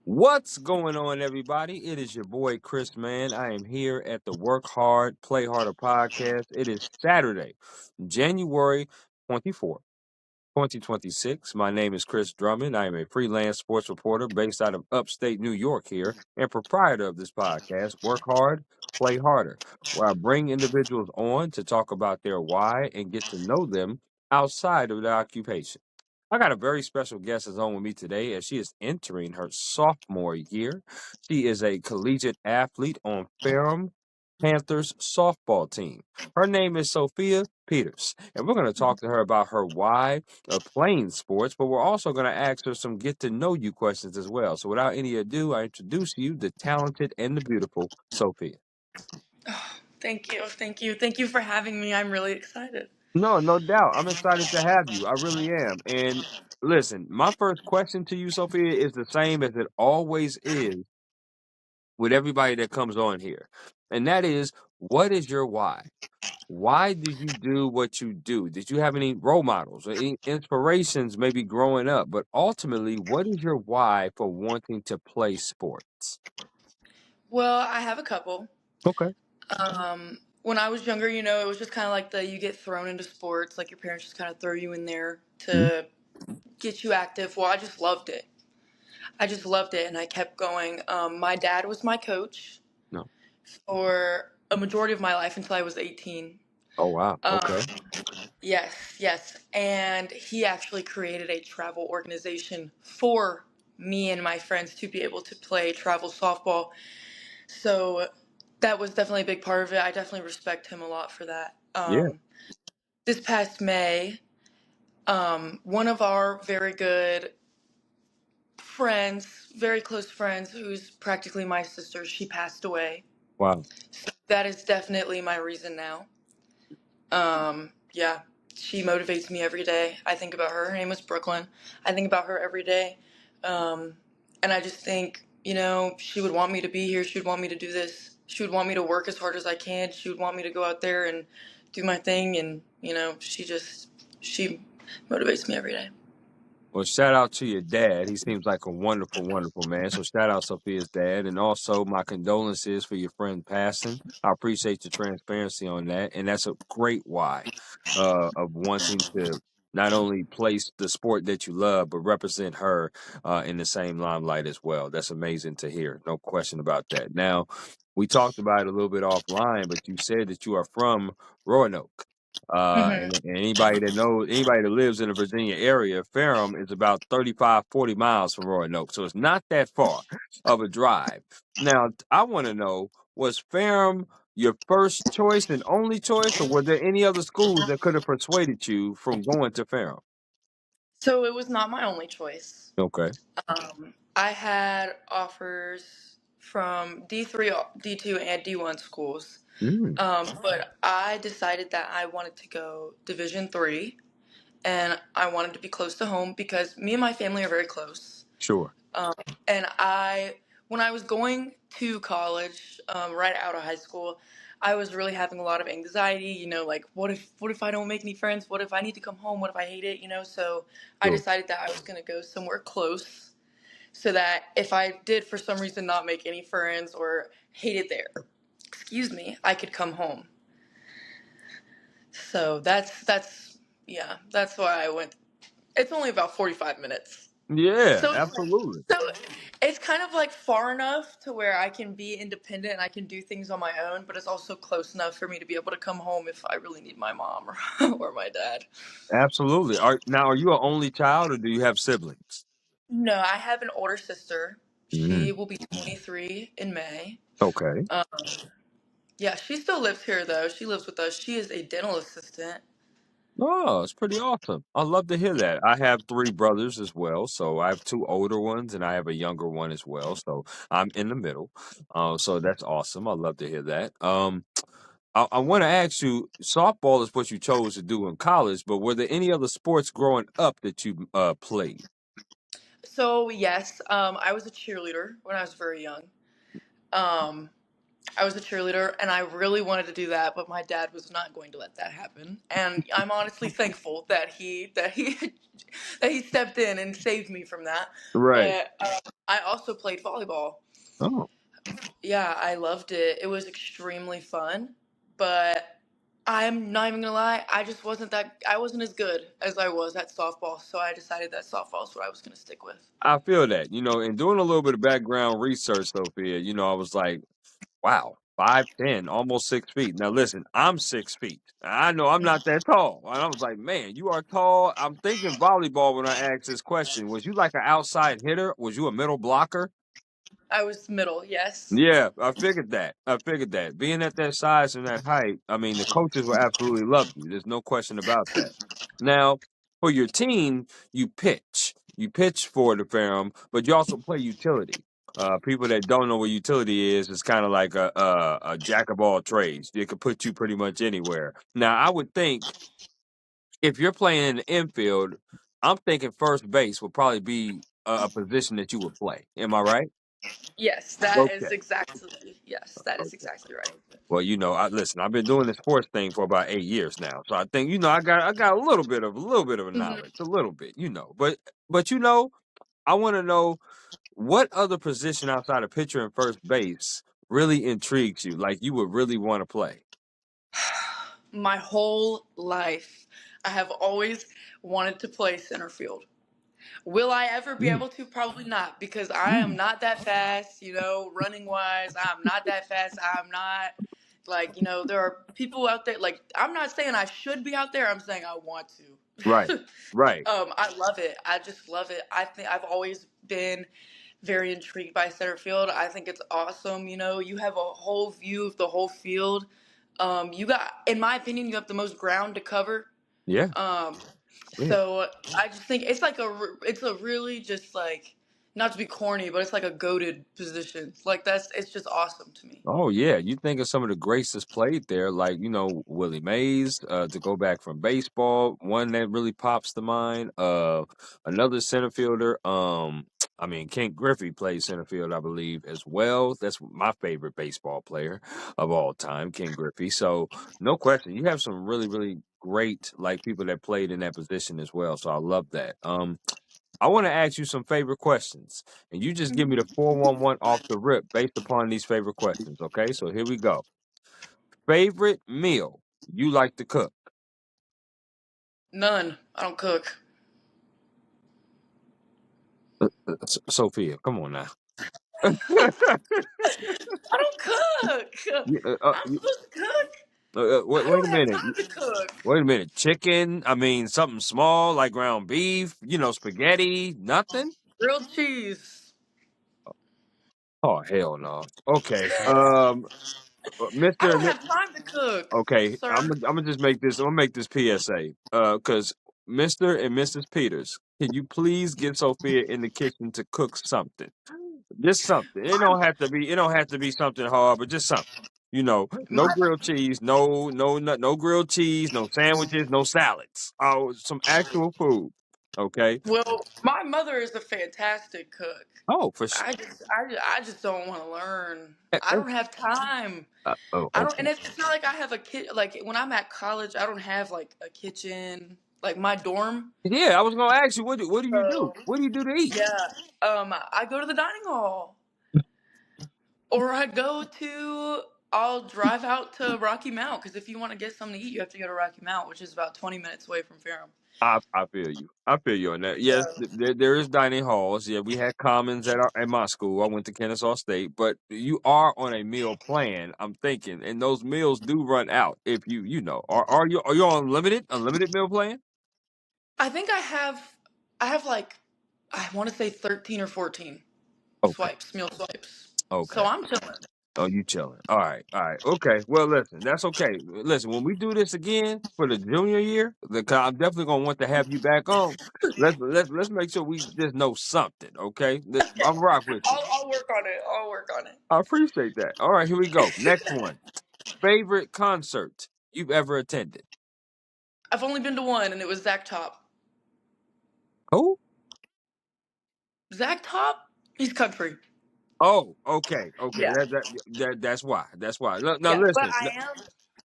What's going on, everybody? It is your boy Chris, man. I am here at the Work Hard, Play Harder podcast. It is Saturday, January 24th, 2026. My name is Chris Drummond. I am a freelance sports reporter based out of upstate New York here and proprietor of this podcast, Work Hard, Play Harder, where I bring individuals on to talk about their why and get to know them outside of their occupation. I got a very special guest is on with me today as she is entering her sophomore year. She is a collegiate athlete on Ferrum Panthers softball team. Her name is Sophia Peters, and we're going to talk to her about her why of playing sports, but we're also going to ask her some get to know you questions as well. So without any ado, I introduce you the talented and the beautiful Sophia. Oh, thank you. Thank you. Thank you for having me. I'm really excited. No, no doubt. I'm excited to have you. I really am. And listen, my first question to you, Sophia, is the same as it always is with everybody that comes on here. And that is, what is your why? Why did you do what you do? Did you have any role models or any inspirations maybe growing up? But ultimately, what is your why for wanting to play sports? Well, I have a couple. Okay. When I was younger, it was just kind of like you get thrown into sports, like your parents just kind of throw you in there Mhm. to get you active. Well, I just loved it. I just loved it, and I kept going. My dad was my coach No. for a majority of my life until I was 18. Oh, wow. Um, Okay. yes, yes. And he actually created a travel organization for me and my friends to be able to play travel softball. So that was definitely a big part of it. I definitely respect him a lot for that. Yeah. This past May, one of our very good friends, very close friends, who's practically my sister, she passed away. Wow. That is definitely my reason now. Yeah, she motivates me every day. I think about her. Her name was Brooklyn. I think about her every day. Um, and I just think, she would want me to be here. She would want me to do this. She would want me to work as hard as I can. She would want me to go out there and do my thing. And, she motivates me every day. Well, shout out to your dad. He seems like a wonderful, wonderful man. So shout out Sophia's dad. And also my condolences for your friend passing. I appreciate your transparency on that. And that's a great why of wanting to not only place the sport that you love, but represent her in the same limelight as well. That's amazing to hear. No question about that. Now, we talked about it a little bit offline, but you said that you are from Roanoke. Hmm. And anybody that lives in the Virginia area, Ferrum is about 35, 40 miles from Roanoke. So it's not that far of a drive. Now, I want to know, was Ferrum your first choice and only choice, or were there any other schools that could have persuaded you from going to Ferrum? So it was not my only choice. Okay. I had offers from D3, D2, and D1 schools. Mm, But I decided that I wanted to go Division 3, and I wanted to be close to home because me and my family are very close. sure. Um, and when I was going to college, right out of high school, I was really having a lot of anxiety. Like what if I don't make any friends? What if I need to come home? What if I hate it? So I Sure. decided that I was going to go somewhere close, so that if I did for some reason not make any friends or hate it there, excuse me, I could come home. So that's yeah, that's why I went. It's only about 45 minutes. Yeah, So absolutely. so it's kind of like far enough to where I can be independent and I can do things on my own, but it's also close enough for me to be able to come home if I really need my mom or my dad. Absolutely. Are you an only child or do you have siblings? No, I have an older sister. She Mm, will be 23 in May. okay. Um, yeah, she still lives here though. She lives with us. She is a dental assistant. Oh, it's pretty awesome. I love to hear that. I have three brothers as well. So I have two older ones and I have a younger one as well. So I'm in the middle. So that's awesome. I love to hear that. I want to ask you, softball is what you chose to do in college, but were there any other sports growing up that you played? So yes, I was a cheerleader when I was very young. Um, I was a cheerleader, and I really wanted to do that, but my dad was not going to let that happen. And I'm honestly thankful that he that he stepped in and saved me from that. Right. And I also played volleyball. Oh, Yeah, I loved it. It was extremely fun, but I'm not even gonna lie, I wasn't as good as I was at softball, so I decided that softball is what I was gonna stick with. I feel that. In doing a little bit of background research, Sophia, I was like, wow, 5'10", almost 6 feet. Now listen, I'm 6 feet. I know I'm not that tall. And I was like, man, you are tall. I'm thinking volleyball when I asked this question. Was you like an outside hitter? Was you a middle blocker? I was middle, yes. Yeah, I figured that. I figured that. Being at that size and that height, I mean, the coaches will absolutely love you. There's no question about that. Now, for your team, you pitch. You pitch for the Ferrum, but you also play utility. People that don't know what utility is, it's kind of like a jack of all trades. It could put you pretty much anywhere. Now, I would think if you're playing in the infield, I'm thinking first base would probably be a position that you would play. Am I right? Yes, that is Okay. exactly yes, that is exactly right. Well, listen, I've been doing this sports thing for about 8 years now, so I think I got a little bit of a Mhm. knowledge, a little bit, but I want to know what other position outside of pitcher and first base really intrigues you, like you would really want to play. My whole life, I have always wanted to play center field. Will I ever be Mm, able to? Probably not, because I am mm, not that fast, running wise. I'm not that fast. I'm not there are people out there. Like, I'm not saying I should be out there. I'm saying I want right, to. right, I love it. I just love it. I think I've always been very intrigued by center field. I think it's awesome. You have a whole view of the whole field. In my opinion, you have the most ground to cover. yeah, Um, yeah. so I just think it's a really just like, not to be corny, but it's like a goated position. Like, it's just awesome to me. Oh yeah, you think of some of the greats that's played there, like Willie Mays. To go back from baseball, one that really pops to mind. Another center fielder. I mean, Kent Griffey played center field, I believe, as well. That's my favorite baseball player of all time, Ken Griffey. So no question, you have some really, really great like people that played in that position as well. So I love that. I want to ask you some favorite questions, and you just give me the 411 off the rip based upon these favorite questions. Okay, so here we go. Favorite meal you like to cook? None. I don't cook. Sophia, come on now. I don't cook. You- I'm supposed to cook. wait, I wait a don't have minute. time to cook. Wait a minute. Chicken? I mean, something small like ground beef. Spaghetti. Nothing. Grilled cheese. Oh hell no. Okay. I Mister don't have time to cook, Okay, sir. I'm gonna just make this. I'm gonna make this PSA. Because Mister and Mrs. Peters, can you please get Sophia in the kitchen to cook something? Just something. It don't have to be. It don't have to be something hard, but just something. No My, grilled cheese, no grilled cheese, no sandwiches, no salads. Oh, some actual food. Okay. well, my mother is a fantastic cook. Oh, for sure. I just don't want to learn. I don't have time. Oh, I don't, okay. and it's not like I have a kid. Like, when I'm at college, I don't have like a kitchen. Like, my dorm. Yeah, I was gonna ask you what do you do? So What do you do to eat? yeah, I go to the dining hall, or I'll drive out to Rocky Mount, because if you want to get something to eat, you have to go to Rocky Mount, which is about 20 minutes away from Ferrum. I feel you. I feel you on that. Yes, So there is dining halls. Yeah, we had commons at my school. I went to Kennesaw State, but you are on a meal plan. I'm thinking, and those meals do run out if are you on unlimited meal plan? I think I have like, I want to say 13 or 14 Okay, meal swipes. So okay. I'm chilling. Oh, you chilling? All right, okay. Well, listen, that's okay. Listen, when we do this again for the junior year, I'm definitely gonna want to have you back on. Let's make sure we just know something. Okay, I'm rock with you. I'll work on it. I'll work on it. I appreciate that. All right, here we go. Next one. Favorite concert you've ever attended? I've only been to one, and it was Zach Top. Who? Zach Top? He's country. Oh, okay, okay. Yeah, That's why. That's why. Now yeah. But listen,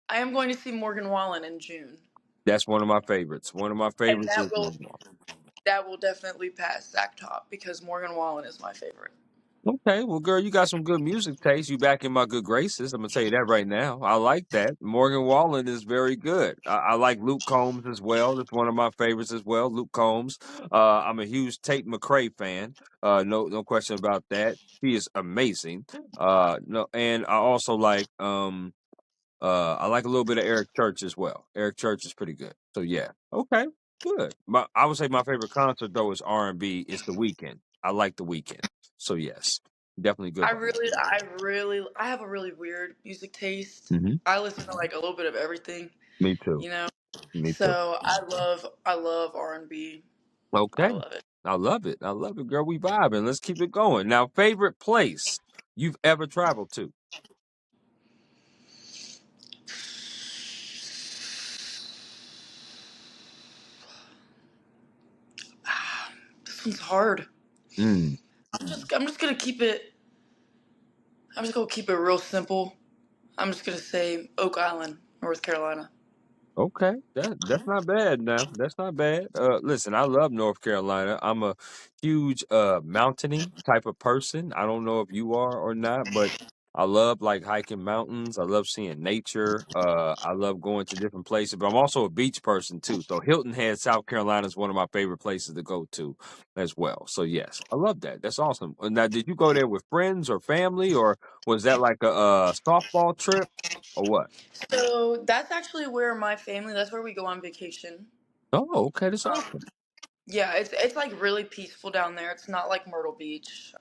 I am going to see Morgan Wallen in June, that's one of my favorites. One of my and favorites is Morgan Wallen. that will definitely pass Zach Top because Morgan Wallen is my favorite. Okay, well, girl, you got some good music taste. You back in my good graces. I'm gonna tell you that right now. I like that. Morgan Wallen is very good. I like Luke Combs as well. That's one of my favorites as well. Luke Combs. I'm a huge Tate McRae fan. No question about that. He is amazing. No, and I like a little bit of Eric Church as well. Eric Church is pretty good. So yeah, okay, good. I would say my favorite concert though is R&B. It's The Weekend. I like The Weekend. So yes, definitely good behind. I have a really weird music taste. Hmm. I listen to like a little bit of everything, Me too. you know. Me too. So I love R&B. I Okay, love it. I love it. I love it, girl. We vibing. Let's keep it going. Now, favorite place you've ever traveled to? This one's hard. Mm. I'm just gonna keep it. I'm just gonna keep it real simple. I'm just gonna say Oak Island, North Carolina. Okay, that's not bad now. That's not bad. Listen, I love North Carolina. I'm a huge mountainy type of person. I don't know if you are or not, but I love like hiking mountains. I love seeing nature. I love going to different places, but I'm also a beach person too. So Hilton Head, South Carolina is one of my favorite places to go to as well. So yes, I love that. That's awesome. Now, did you go there with friends or family, or was that like a softball trip or what? So that's actually where my family. That's where we go on vacation. Oh, okay, that's Um, awesome. yeah, it's like really peaceful down there. It's not like Myrtle Beach.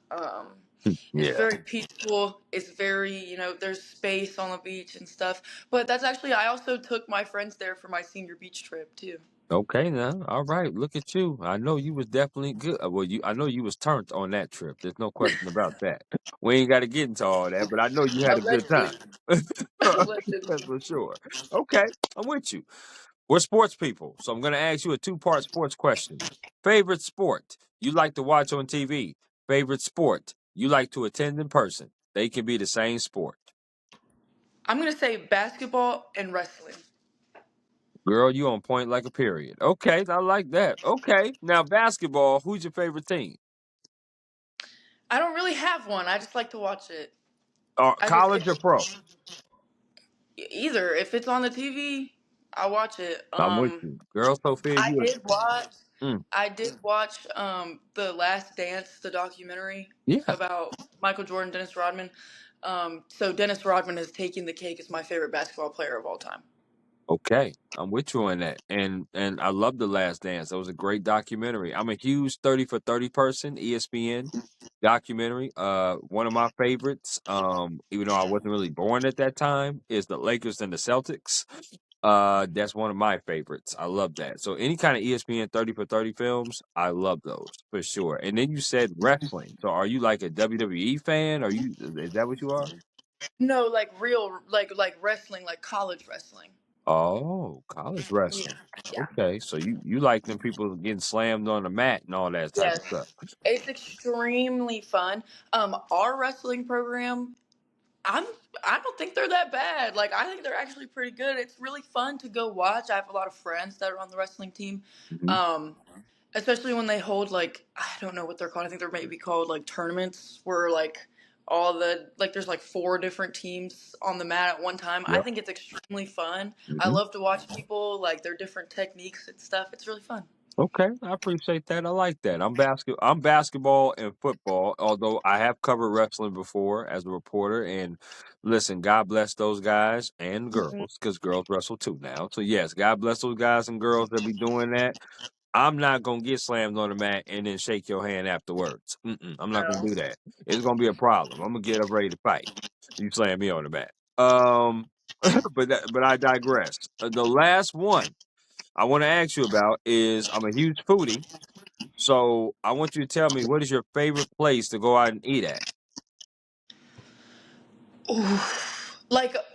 It's Yeah. very peaceful. It's very, there's space on the beach and stuff. But that's actually, I also took my friends there for my senior beach trip too. Okay now. All right. Look at you. I know you was definitely good. Well, I know you was turned on that trip. There's no question about that. We ain't got to get into all that, but I know you had a good Allegedly. time. Allegedly. That's for sure. Okay, I'm with you. We're sports people, so I'm going to ask you a two-part sports question. Favorite sport you like to watch on TV? Favorite sport you like to attend in person? They can be the same sport. I'm going to say basketball and wrestling. Girl, you on point like a period. Okay, I like that. Okay, now basketball. Who's your favorite team? I don't really have one. I just like to watch it. I just, College or pro? either. If it's on the TV, I watch it. I'm with you, girl. Sophia, I you. did watch. Mm, I did watch The Last Dance, the documentary yeah. about Michael Jordan, Dennis Rodman. So Dennis Rodman has taken the cake as my favorite basketball player of all time. Okay, I'm with you on that. And I love The Last Dance. That was a great documentary. I'm a huge 30 for 30 person. ESPN documentary. One of my favorites. Even though I wasn't really born at that time, is the Lakers and the Celtics. That's one of my favorites. I love that. So any kind of ESPN 30 for 30 films, I love those for sure. And then you said wrestling. So are you like a WWE fan? Is that what you are? No, like real, like wrestling, like college wrestling. Oh, college Yeah, wrestling. yeah, Okay. So you like them people getting slammed on the mat and all that type of stuff. yes. It's extremely fun. Our wrestling program, I'm I don't think they're that bad. Like I think they're actually pretty good. It's really fun to go watch. I have a lot of friends that are on the wrestling team. Hmm. Um, Especially when they hold like I don't know what they're called. I think they're maybe called like tournaments where like there's like four different teams on the mat at one time. I Yep. think it's extremely fun. I Hmm. love to watch people like their different techniques and stuff. It's really fun. Okay, I appreciate that. I like that. I'm basketball and football, although I have covered wrestling before as a reporter. And listen, God bless those guys and Mhm. girls, because girls wrestle too now. So yes, God bless those guys and girls that be doing that. I'm not gonna get slammed on the mat and then shake your hand afterwards. I'm not gonna No. do that. It's gonna be a problem. I'm gonna get up ready to fight. You slam me on the mat. Um, but I digress. The last one I want to ask you about is I'm a huge foodie, so I want you to tell me what is your favorite place to go out and eat at. Oof.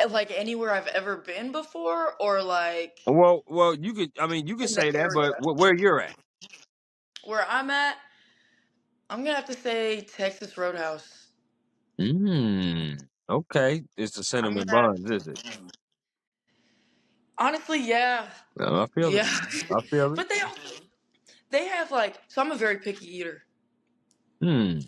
Like anywhere I've ever been before, or like Well, you could. I mean, you could in the say that, but area where you're at. where I'm at. I'm gonna have to say Texas Roadhouse. Okay. It's the I mean, cinnamon buns, is it? honestly, yeah, I feel it. yeah. I feel it. But they have like, so I'm a very picky eater, Hmm.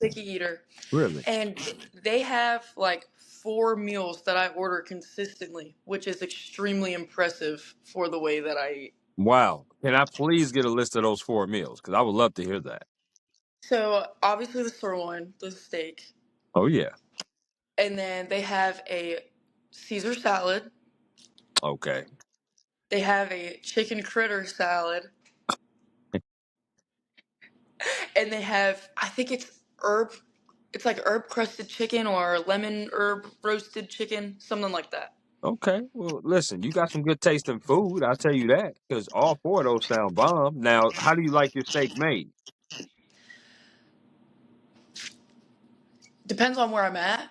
picky eater, Really? and they have like 4 meals that I order consistently, which is extremely impressive for the way that I eat. Wow. Can I please get a list of those 4 meals? Because I would love to hear that. So obviously the sirloin, the steak, Oh yeah. and then they have a Caesar salad. Okay. They have a chicken critter salad, and they have, I think it's like herb crusted chicken or lemon herb roasted chicken, something like that. Okay. Well, listen, you got some good taste in food. I'll tell you that. Because all 4 of those sound bomb. Now, how do you like your steak made? Depends on where I'm at.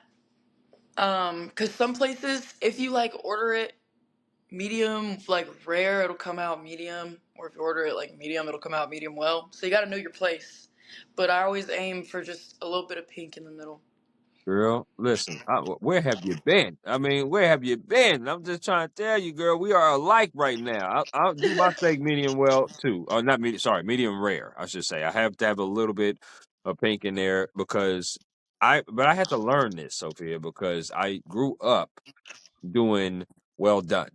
Because some places, if you like order it medium, like rare, it'll come out medium, or if you order it like medium, it'll come out medium well. So you got to know your place. But I always aim for just a little bit of pink in the middle. Girl, listen, where have you been? I mean, where have you been? I'm just trying to tell you, girl, we are alike right now. I'll do my steak medium well too. Or not medium, sorry, medium rare, I should say. I have to have a little bit of pink in there because but I had to learn this, Sophia, because I grew up doing well done.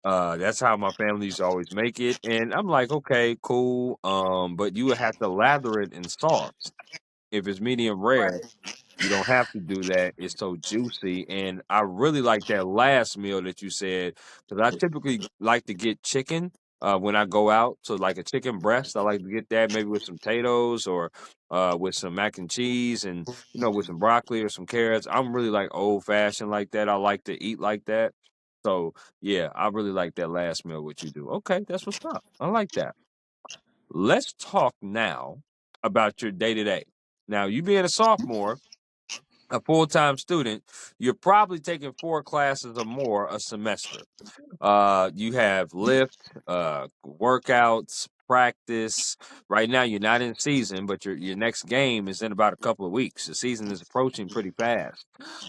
That's how my family used to always make it. And I'm like, okay, cool. But you would have to lather it in sauce. If it's medium rare, Right. you don't have to do that. It's so juicy. And I really like that last meal that you said because I typically like to get chicken when I go out. So, like a chicken breast, I like to get that maybe with some potatoes or with some mac and cheese and, with some broccoli or some carrots. I'm really like old fashioned like that. I like to eat like that. So, yeah, I really like that last meal, what you do. Okay, that's what's up. I like that. Let's talk now about your day to day. Now, you being a sophomore, a full-time student, you're probably taking 4 classes or more a semester. You have lift, workouts, practice. Right now, you're not in season, but your next game is in about a couple of weeks. The season is approaching pretty fast.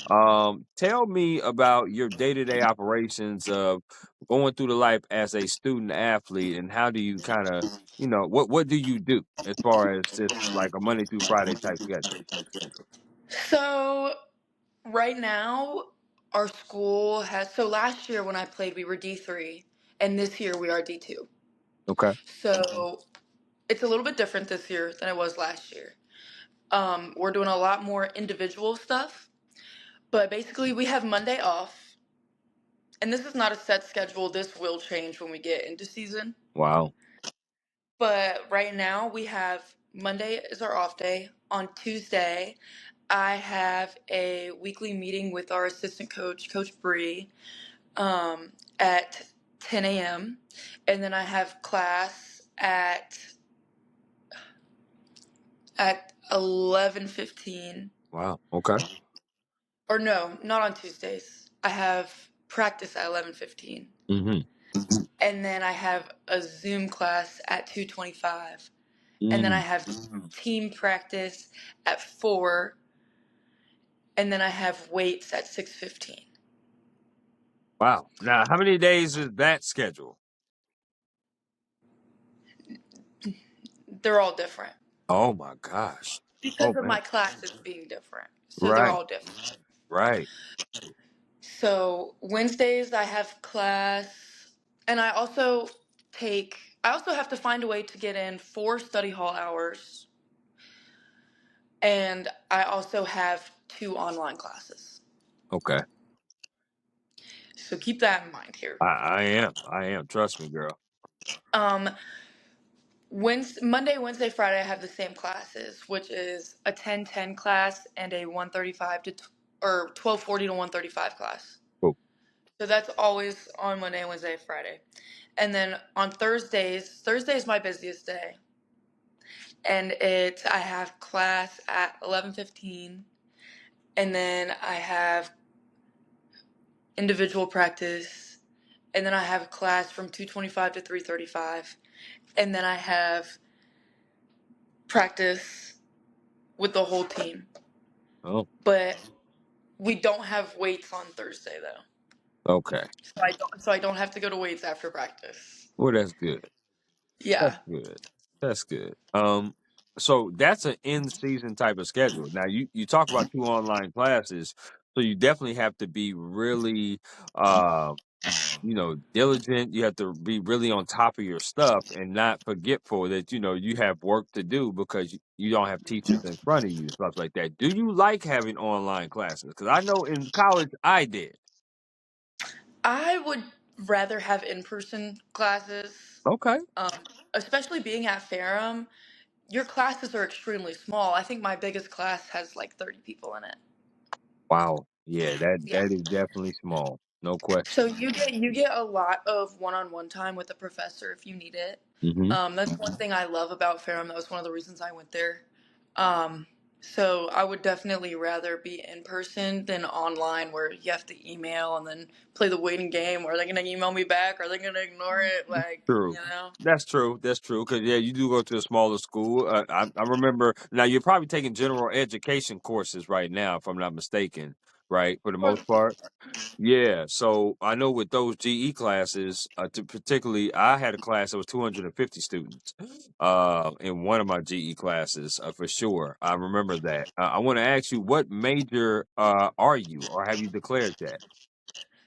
Tell me about your day-to-day operations of going through the life as a student athlete, and how do you kind of, what do you do as far as just like a Monday through Friday type schedule? So right now, our school has. So last year when I played, we were D3, and this year we are D2. Okay. So it's a little bit different this year than it was last year. We're doing a lot more individual stuff, but basically we have Monday off, and this is not a set schedule. This will change when we get into season. Wow. But right now we have Monday is our off day. On Tuesday, I have a weekly meeting with our assistant coach, Coach Bree, at 10 a.m. And then I have class at 11:15. Wow. Okay. Or no, not on Tuesdays. I have practice at 11:15. Mhm. And then I have a Zoom class at 2:25. And then I Mm. have team practice at 4, and then I have weights at 6:15. Wow. Now, how many days is that schedule? They're all different Oh my gosh. Oh because of man. my classes being different. So they're Right. all different. Right. So Wednesdays I have class, and I also have to find a way to get in 4 study hall hours, and I also have 2 online classes. Okay. So keep that in mind here. I am. I am. Trust me, girl. Um, Monday, Wednesday, Friday, I have the same classes, which is a 10:10 class and a 1:35 or 12:40 to 1:35 class. Cool. So that's always on Monday, Wednesday, Friday. And then on Thursday is my busiest day. And I have class at 11:15, and then I have individual practice, and then I have class from 2:25 to 3:35, and then I have practice with the whole team. Oh, But we don't have weights on Thursday though. okay. So I don't have to go to weights after practice. Well, that's good. That's Yeah. good. That's good. So that's an in-season type of schedule. Now you talk about two online classes, so you definitely have to be really uh diligent. You have to be really on top of your stuff and not forgetful that you have work to do because you don't have teachers in front of you, stuff like that. Do you like having online classes? Because I know in college I did. I would rather have in-person classes, Okay. um, especially being at Ferrum. Your classes are extremely small. I think my biggest class has like 30 people in it. Wow. Yeah, that Yeah. that is definitely small. No So question. you get a lot of one-on-one time with the professor if you need it. Hmm. That's one thing I love about Ferrum. That was one of the reasons I went there. Um, so I would definitely rather be in person than online where you have to email and then play the waiting game. Are they going to email me back? Are they going to ignore it? Like, True. That's true. That's true. Because yeah, you do go to a smaller school. I remember. Now you're probably taking general education courses right now, if I'm not mistaken. Right, for the For most the part. Yeah. So I know with those GE classes, particularly, I had a class that was 250 students. In one of my GE classes, for sure. I remember that. I want to ask you, what major are you, or have you declared that?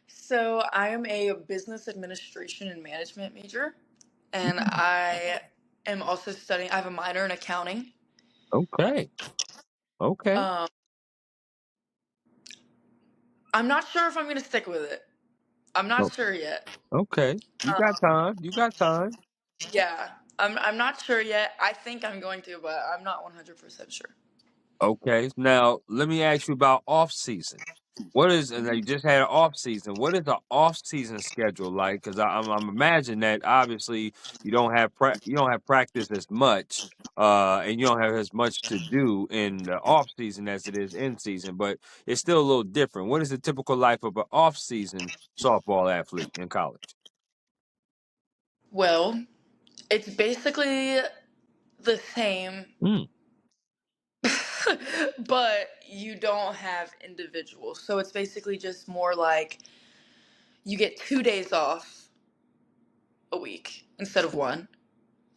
So I am a business administration and management major, and Mm, I am also studying. I have a minor in accounting. okay. Okay. Um, I'm not sure if I'm going to stick with it. I'm not sure yet. Okay. You got Um, time. You got time. yeah, I'm not sure yet. I think I'm going to, but I'm not 100% sure. Okay. Now, let me ask you about off season. What is, and you just had an off season. What is the off season schedule like? Because I'm imagining that obviously you don't have practice as much, and you don't have as much to do in the off season as it is in season. But it's still a little different. What is the typical life of an off season softball athlete in college? Well, it's basically the same, Mm, but you don't have individuals. So it's basically just more like you get 2 days off a week instead of one,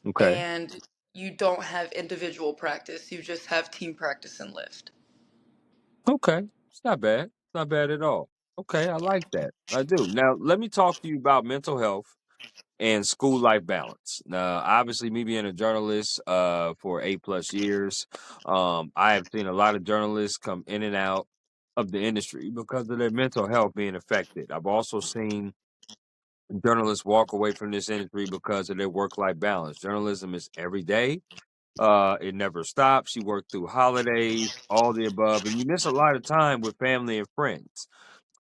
okay. and you don't have individual practice. You just have team practice and lift. Okay. It's not bad. It's not bad at all. Okay, I Yeah. like that. I do. Now, let me talk to you about mental health and school life balance. Now, obviously, me being a journalist for 8+ years, I have seen a lot of journalists come in and out of the industry because of their mental health being affected. I've also seen journalists walk away from this industry because of their work life balance. Journalism is every day. It never stops. You work through holidays, all the above, and you miss a lot of time with family and friends.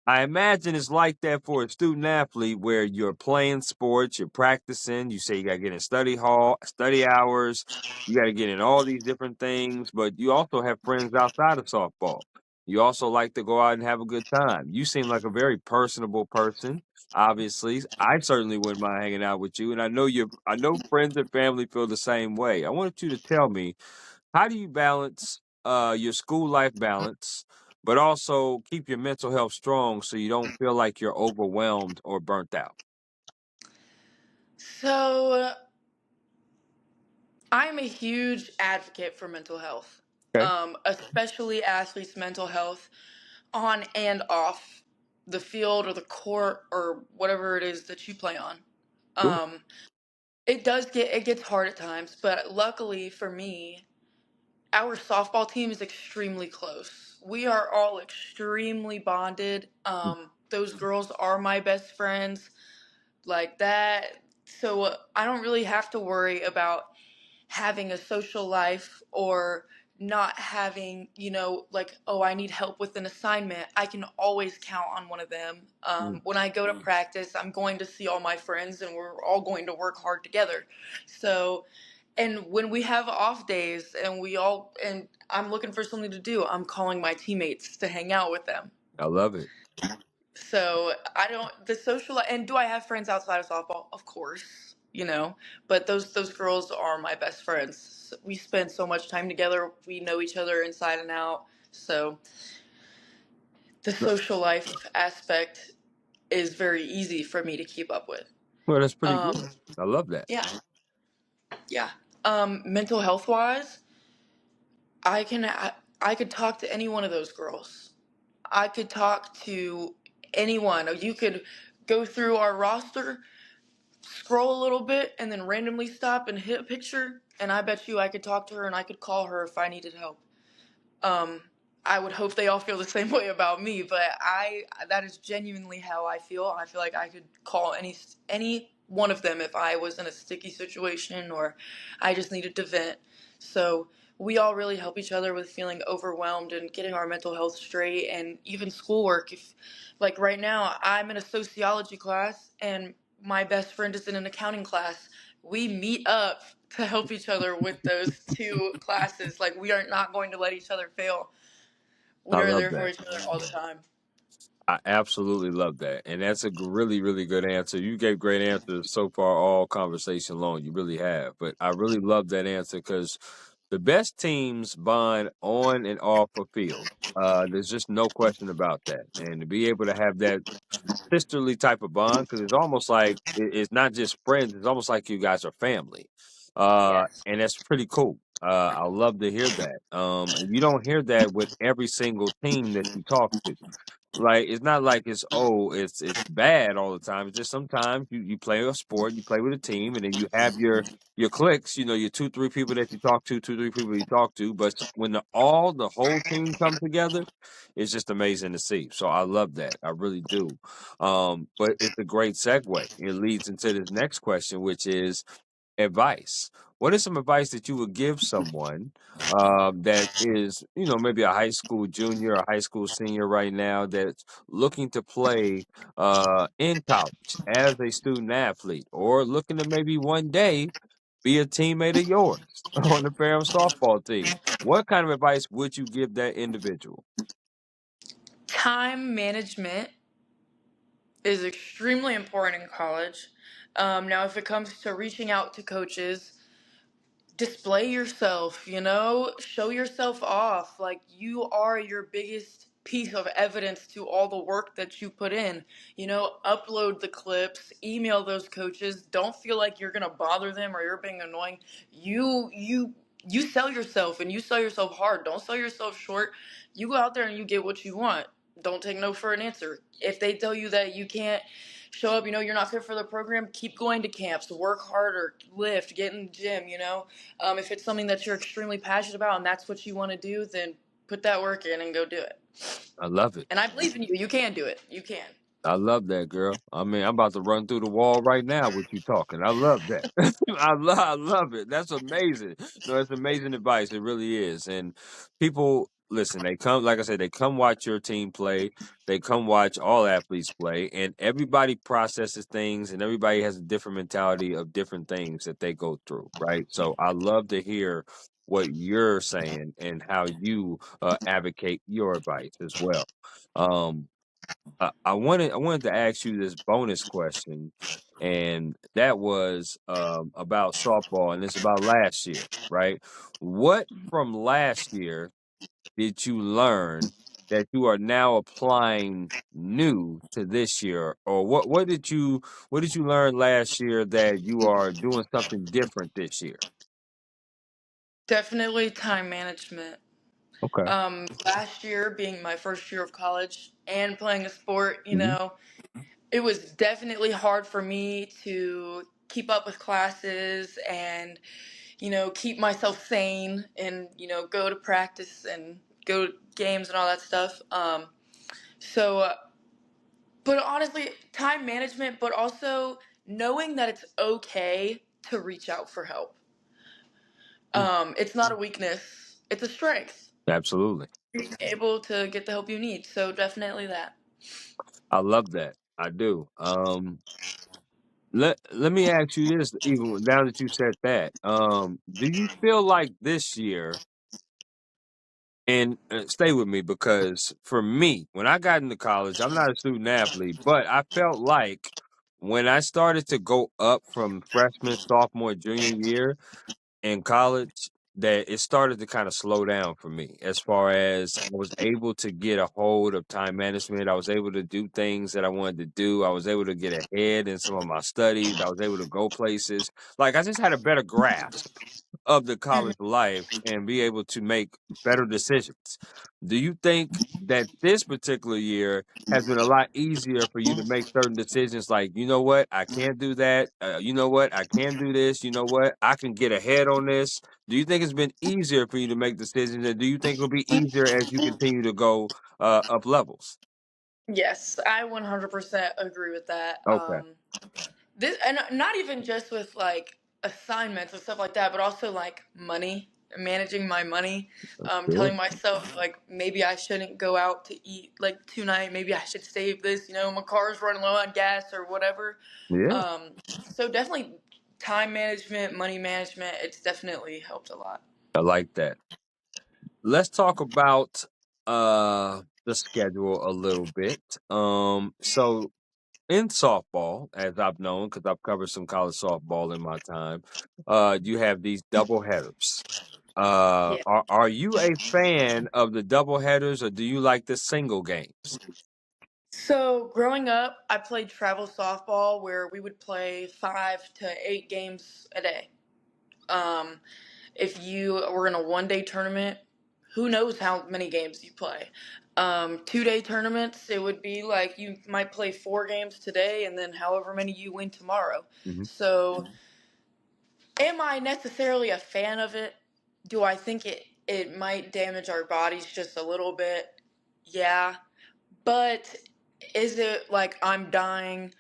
I imagine it's like that for a student athlete where you're playing sports, you're practicing, you say you got to get in study hall, study hours, you got to get in all these different things, but you also have friends outside of softball. You also like to go out and have a good time. You seem like a very personable person. Obviously, I certainly wouldn't mind hanging out with you, and I know friends and family feel the same way. I wanted you to tell me, how do you balance your school life balance, but also keep your mental health strong so you don't feel like you're overwhelmed or burnt out? So I'm a huge advocate for mental health, Okay, especially athletes' mental health on and off the field or the court or whatever it is that you play on. sure. Um, it gets hard at times, but luckily for me, our softball team is extremely close. We are all extremely bonded. Those girls are my best friends, like that. So I don't really have to worry about having a social life or not having, like, oh, I need help with an assignment. I can always count on one of them. Mm, When I go to practice, I'm going to see all my friends and we're all going to work hard together. So, and when we have off days and I'm looking for something to do, I'm calling my teammates to hang out with them. I love it. So I don't the social and do I have friends outside of softball? Of course, but those girls are my best friends. We spend so much time together. We know each other inside and out. So the social life aspect is very easy for me to keep up with. Well, that's pretty Um, good. I love that. yeah, yeah. Mental health wise, I could talk to any one of those girls. I could talk to anyone. You could go through our roster, scroll a little bit, and then randomly stop and hit a picture, and I bet you I could talk to her and I could call her if I needed help. Um, I would hope they all feel the same way about me, but that is genuinely how I feel. I feel like I could call any one of them if I was in a sticky situation or I just needed to vent. So we all really help each other with feeling overwhelmed and getting our mental health straight, and even schoolwork. If, like right now, I'm in a sociology class and my best friend is in an accounting class, we meet up to help each other with those two classes. Like, we are not going to let each other fail. I We are love there for that. each other all the time. I absolutely love that. And that's a really, really good answer. You gave great answers so far all conversation long. You really have. But I really love that answer because the best teams bond on and off a field. There's just no question about that. And to be able to have that sisterly type of bond, because it's almost like it's not just friends, it's almost like you guys are family. Yes. And that's pretty cool. I love to hear that. And you don't hear that with every single team that you talk to. Like, it's not like it's bad all the time. It's just sometimes you play a sport, you play with a team, and then you have your cliques, your 2, 3 people that you talk to, 2, 3 people you talk to. But when the whole team come together, it's just amazing to see. So I love that. I really do. But it's a great segue. It leads into this next question, which is advice. What is some advice that you would give someone that is, maybe a high school junior or high school senior right now that's looking to play in college as a student athlete, or looking to maybe one day be a teammate of yours on the Ferrum softball team? What kind of advice would you give that individual? Time management is extremely important in college. Now, if it comes to reaching out to coaches, display yourself, show yourself off. Like, you are your biggest piece of evidence to all the work that you put in. Upload the clips, email those coaches. Don't feel like you're gonna bother them or you're being annoying. You sell yourself, and you sell yourself hard. Don't sell yourself short. You go out there and you get what you want. Don't take no for an answer. If they tell you that you can't show up, you're not fit for the program, keep going to camps, work harder, lift, get in the gym. If it's something that you're extremely passionate about and that's what you want to do, then put that work in and go do it. I love it. And I believe in you. You can do it. You can. I love that, girl. I mean, I'm about to run through the wall right now with you talking. I love that. I love it. That's amazing. No, it's amazing advice. It really is. And people, listen, they come, like I said, they come watch your team play. They come watch all athletes play. And everybody processes things, and everybody has a different mentality of different things that they go through, right? So I love to hear what you're saying and how you advocate your advice as well. Um, I wanted to ask you this bonus question, and that was about softball, and it's about last year, right? What from last year did you learn that you are now applying new to this year, or what did you learn last year that you are doing something different this year? Definitely time management. Okay. Last year being my first year of college and playing a sport, Hmm. it was definitely hard for me to keep up with classes and, keep myself sane and, go to practice and go to games and all that stuff. So, but honestly, time management, but also knowing that it's okay to reach out for help. It's not a weakness, it's a strength. Absolutely. Being able to get the help you need. So definitely that. I love that. I do. Let me ask you this, even now that you said that, do you feel like this year, and stay with me, because for me, when I got into college, I'm not a student athlete, but I felt like when I started to go up from freshman, sophomore, junior year in college, that it started to kind of slow down for me as far as I was able to get a hold of time management. I was able to do things that I wanted to do. I was able to get ahead in some of my studies. I was able to go places. Like I just had a better grasp of the Mhm. college life and be able to make better decisions. Do you think that this particular year has been a lot easier for you to make certain decisions like, you know what, I can't do that. You know what, I can do this. You know what, I can get ahead on this. Do you think it's been easier for you to make decisions? And do you think it'll be easier as you continue to go up levels? Yes, I 100% agree with that. Okay. This, and not even just with like assignments and stuff like that, but also like money, managing my money. Sure. Telling myself like maybe I shouldn't go out to eat like tonight. Maybe I should save this. You know, my car's running low on gas or whatever. Yeah. So definitely time management, money management. It's definitely helped a lot. I like that. Let's talk about the schedule a little bit. So in softball, as I've known, because I've covered some college softball in my time, you have these double headers. Yeah. Are you a fan of the double headers or do you like the single games? So growing up, I played travel softball where we would play 5 to 8 games a day. Um, if you were in a 1 day tournament, who knows how many games you play. 2 day tournaments, it would be like you might play 4 games today and then however many you win tomorrow. Hmm. So, am I necessarily a fan of it? Do I think it might damage our bodies just a little bit? Yeah. But is it like I'm dying,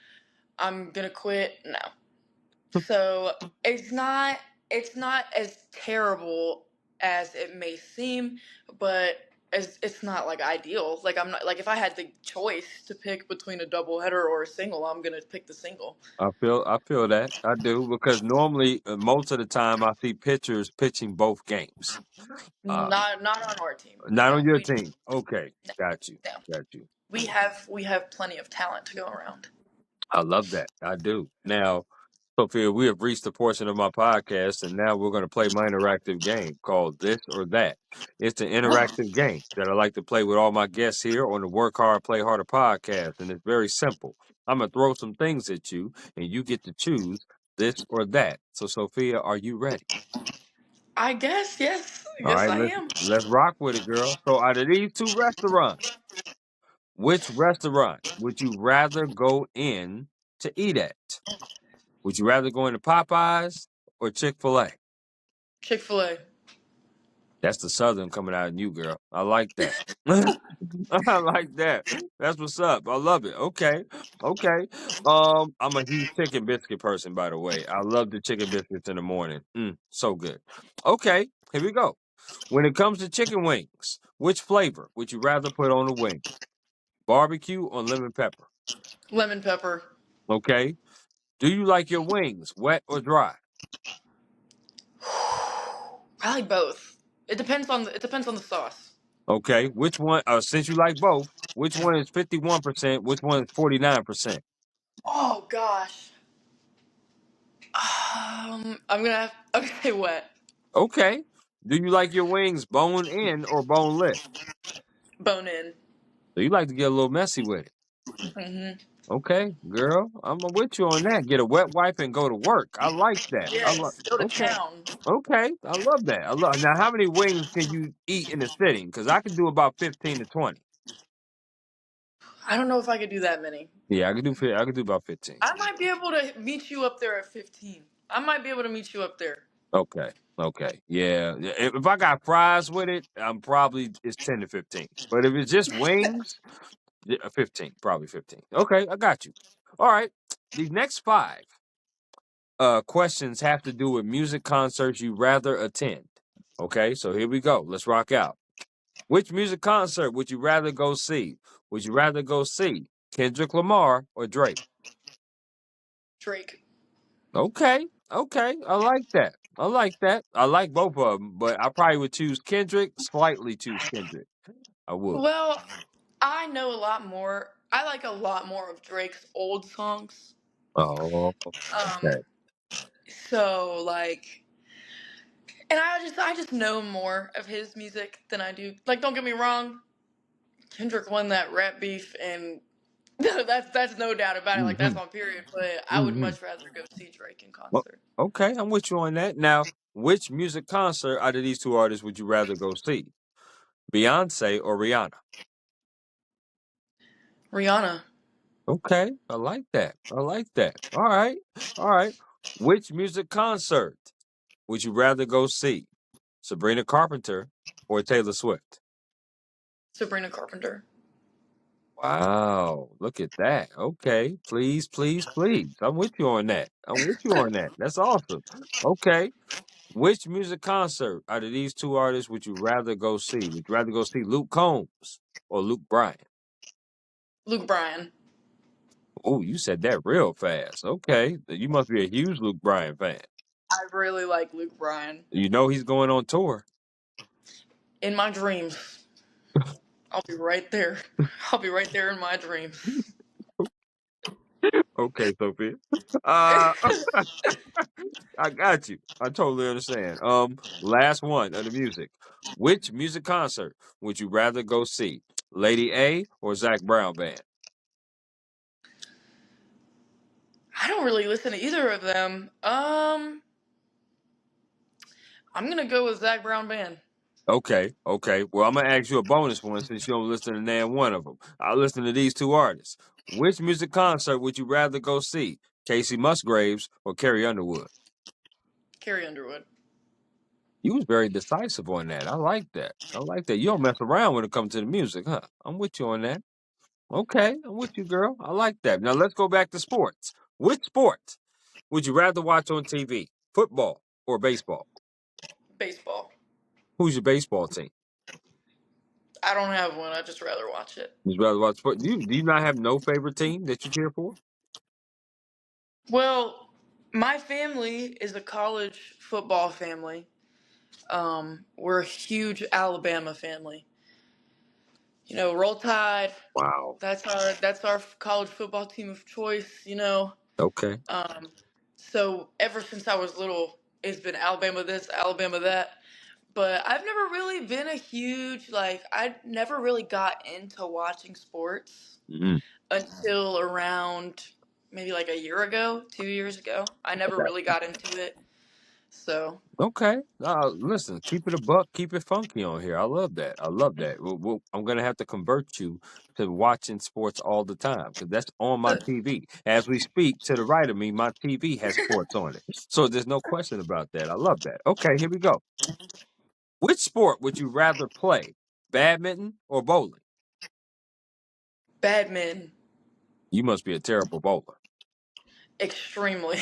I'm gonna quit? No. So it's not as terrible as it may seem, but it's not like ideal. Like I'm not like if I had the choice to pick between a double header or a single, I'm gonna pick the single. I feel that I do because normally most of the time I see pitchers pitching both games. Uh, Not on our team. Not No, on your team. Okay, no, got you, no. got you. We have plenty of talent to go around. I love that. I do. Now, Sophia, we have reached the portion of my podcast, and now we're going to play my interactive game called This or That. It's an interactive game that I like to play with all my guests here on the Work Hard, Play Harder podcast, and it's very simple. I'm going to throw some things at you, and you get to choose this or that. So, Sophia, are you ready? I guess yes, All yes right, I let's am. let's rock with it, girl. So, out of these two restaurants, which restaurant would you rather go in to eat at? Would you rather go into Popeyes or Chick-fil-A? Chick-fil-A. That's the Southern coming out in you, girl. I like that. I like that. That's what's up. I love it. Okay. Okay. I'm a huge chicken biscuit person, by the way. I love the chicken biscuits in the morning. So good. Okay, here we go. When it comes to chicken wings, which flavor would you rather put on a wing? Barbecue or lemon pepper? Lemon pepper. Okay. Do you like your wings wet or dry? I like both. It depends on the sauce. Okay. Which one, since you like both, which one is 51%? Which one is 49%? Oh gosh. I'm gonna have. Okay, wet. Okay. Do you like your wings bone in or boneless? Bone in. So you like to get a little messy with it. Hmm. Okay, girl, I'm with you on that. Get a wet wipe and go to work. I like that. Yes, go to Okay, town. okay, I love that. I love. Now, how many wings can you eat in a sitting? Because I can do about 15 to 20. I don't know if I could do that many. Yeah, I can do. I can do about 15. I might be able to meet you up there at 15. I might be able to meet you up there. Okay, okay, yeah. If I got fries with it, I'm probably it's 10 to 15. But if it's just wings, yeah, 15, probably 15. Okay, I got you. All right. These next five questions have to do with music concerts you rather attend. Okay, so here we go. Let's rock out. Which music concert would you rather go see? Would you rather go see Kendrick Lamar or Drake? Drake. Okay, okay. I like that. I like that. I like both of them, but I probably would choose Kendrick, slightly choose Kendrick. I would. Well, I know a lot more. I like a lot more of Drake's old songs. Oh, Um, okay. so like And I just know more of his music than I do. Like, don't get me wrong, Kendrick won that rap beef, and that's no doubt about it. Like, that's Hmm. on period. But I would Hmm. much rather go see Drake in Well, concert. okay, I'm with you on that. Now, which music concert out of these two artists would you rather go see? Beyonce or Rihanna? Rihanna, Okay, I like that. I like that. All right. All right. Which music concert would you rather go see? Sabrina Carpenter or Taylor Swift? Sabrina Carpenter. Wow, look at that. Okay, please, please, please. I'm with you on that. I'm with you on that. That's awesome. Okay. Which music concert out of these two artists would you rather go see? Would you rather go see Luke Combs or Luke Bryan? Luke Bryan. Oh, you said that real fast. Okay. You must be a huge Luke Bryan fan. I really like Luke Bryan. You know he's going on tour. In my dreams, I'll be right there. I'll be right there in my dreams. Okay, Sophia. Uh I got you. I totally understand. Last one of the music. Which music concert would you rather go see? Lady A or Zach Brown Band? I don't really listen to either of them. I'm gonna go with Zach Brown Band. Okay, okay. Well, I'm gonna ask you a bonus one since you don't listen to name one of them. I listen to these two artists. Which music concert would you rather go see? Casey Musgraves or Carrie Underwood? Carrie Underwood. You was very decisive on that. I like that. I like that. You don't mess around when it comes to the music, huh? I'm with you on that. Okay, I'm with you, girl. I like that. Now let's go back to sports. Which sport would you rather watch on TV? Football or baseball? Baseball. Who's your baseball team? I don't have one. I just rather watch it. Would you rather watch sport? Do you not have no favorite team that you cheer for? Well, my family is a college football family. We're a huge Alabama family. You know, Roll Tide. Wow. That's our college football team of choice. You know, Okay. um, so ever since I was little, it's been Alabama this, Alabama that. But I've never really been a huge like. I never really got into watching sports Mhm. until around maybe like a year ago, 2 years ago. I never really got into it. So Okay. Listen, keep it a buck, keep it funky on here. I love that. I love that. I'm gonna have to convert you to watching sports all the time because that's on my TV. As we speak, to the right of me, my TV has sports on it. So there's no question about that. I love that. Okay, here we go. Which sport would you rather play? Badminton or bowling? badminton, You must be a terrible bowler. extremely,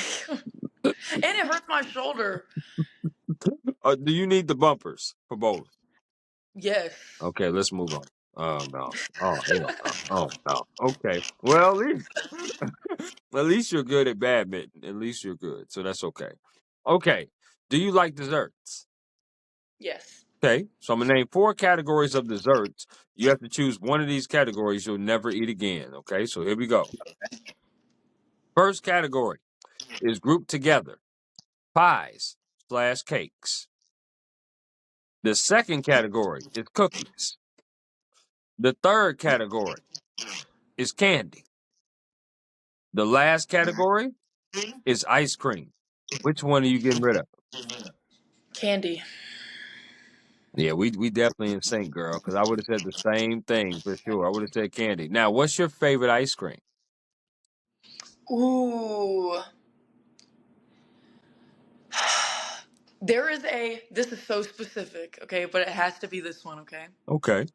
and it hurts my shoulder. Do you need the bumpers for bowling? Yes. Okay, let's move on. Oh no. Oh hell no. Oh no. Okay. Well, at least at least you're good at badminton. At least you're good. So that's okay. Okay. Do you like desserts? Yes. Okay. So I'm gonna name four categories of desserts. You have to choose one of these categories you'll never eat again. Okay. So here we go. First category is grouped together pies/cakes. The second category is cookies. The third category is candy. The last category is ice cream. Which one are you getting rid of? Candy. Yeah, we definitely in sync, girl. Because I would have said the same thing for sure. I would have said candy. Now, what's your favorite ice cream? Ooh. This is so specific, okay, but it has to be this one, okay? Okay,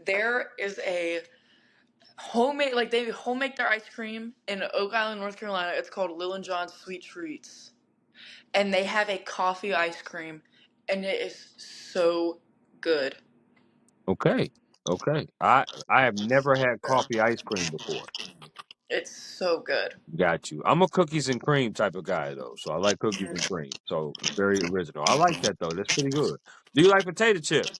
There is a homemade, like they homemake their ice cream in Oak Island, North Carolina. It's called Lil and John's Sweet Treats. And they have a coffee ice cream, and it is so good. okay, okay. I have never had coffee ice cream before. It's so good. Got you. I'm a cookies and cream type of guy though, so I like cookies and cream. So very original. I like that though. That's pretty good. Do you like potato chips?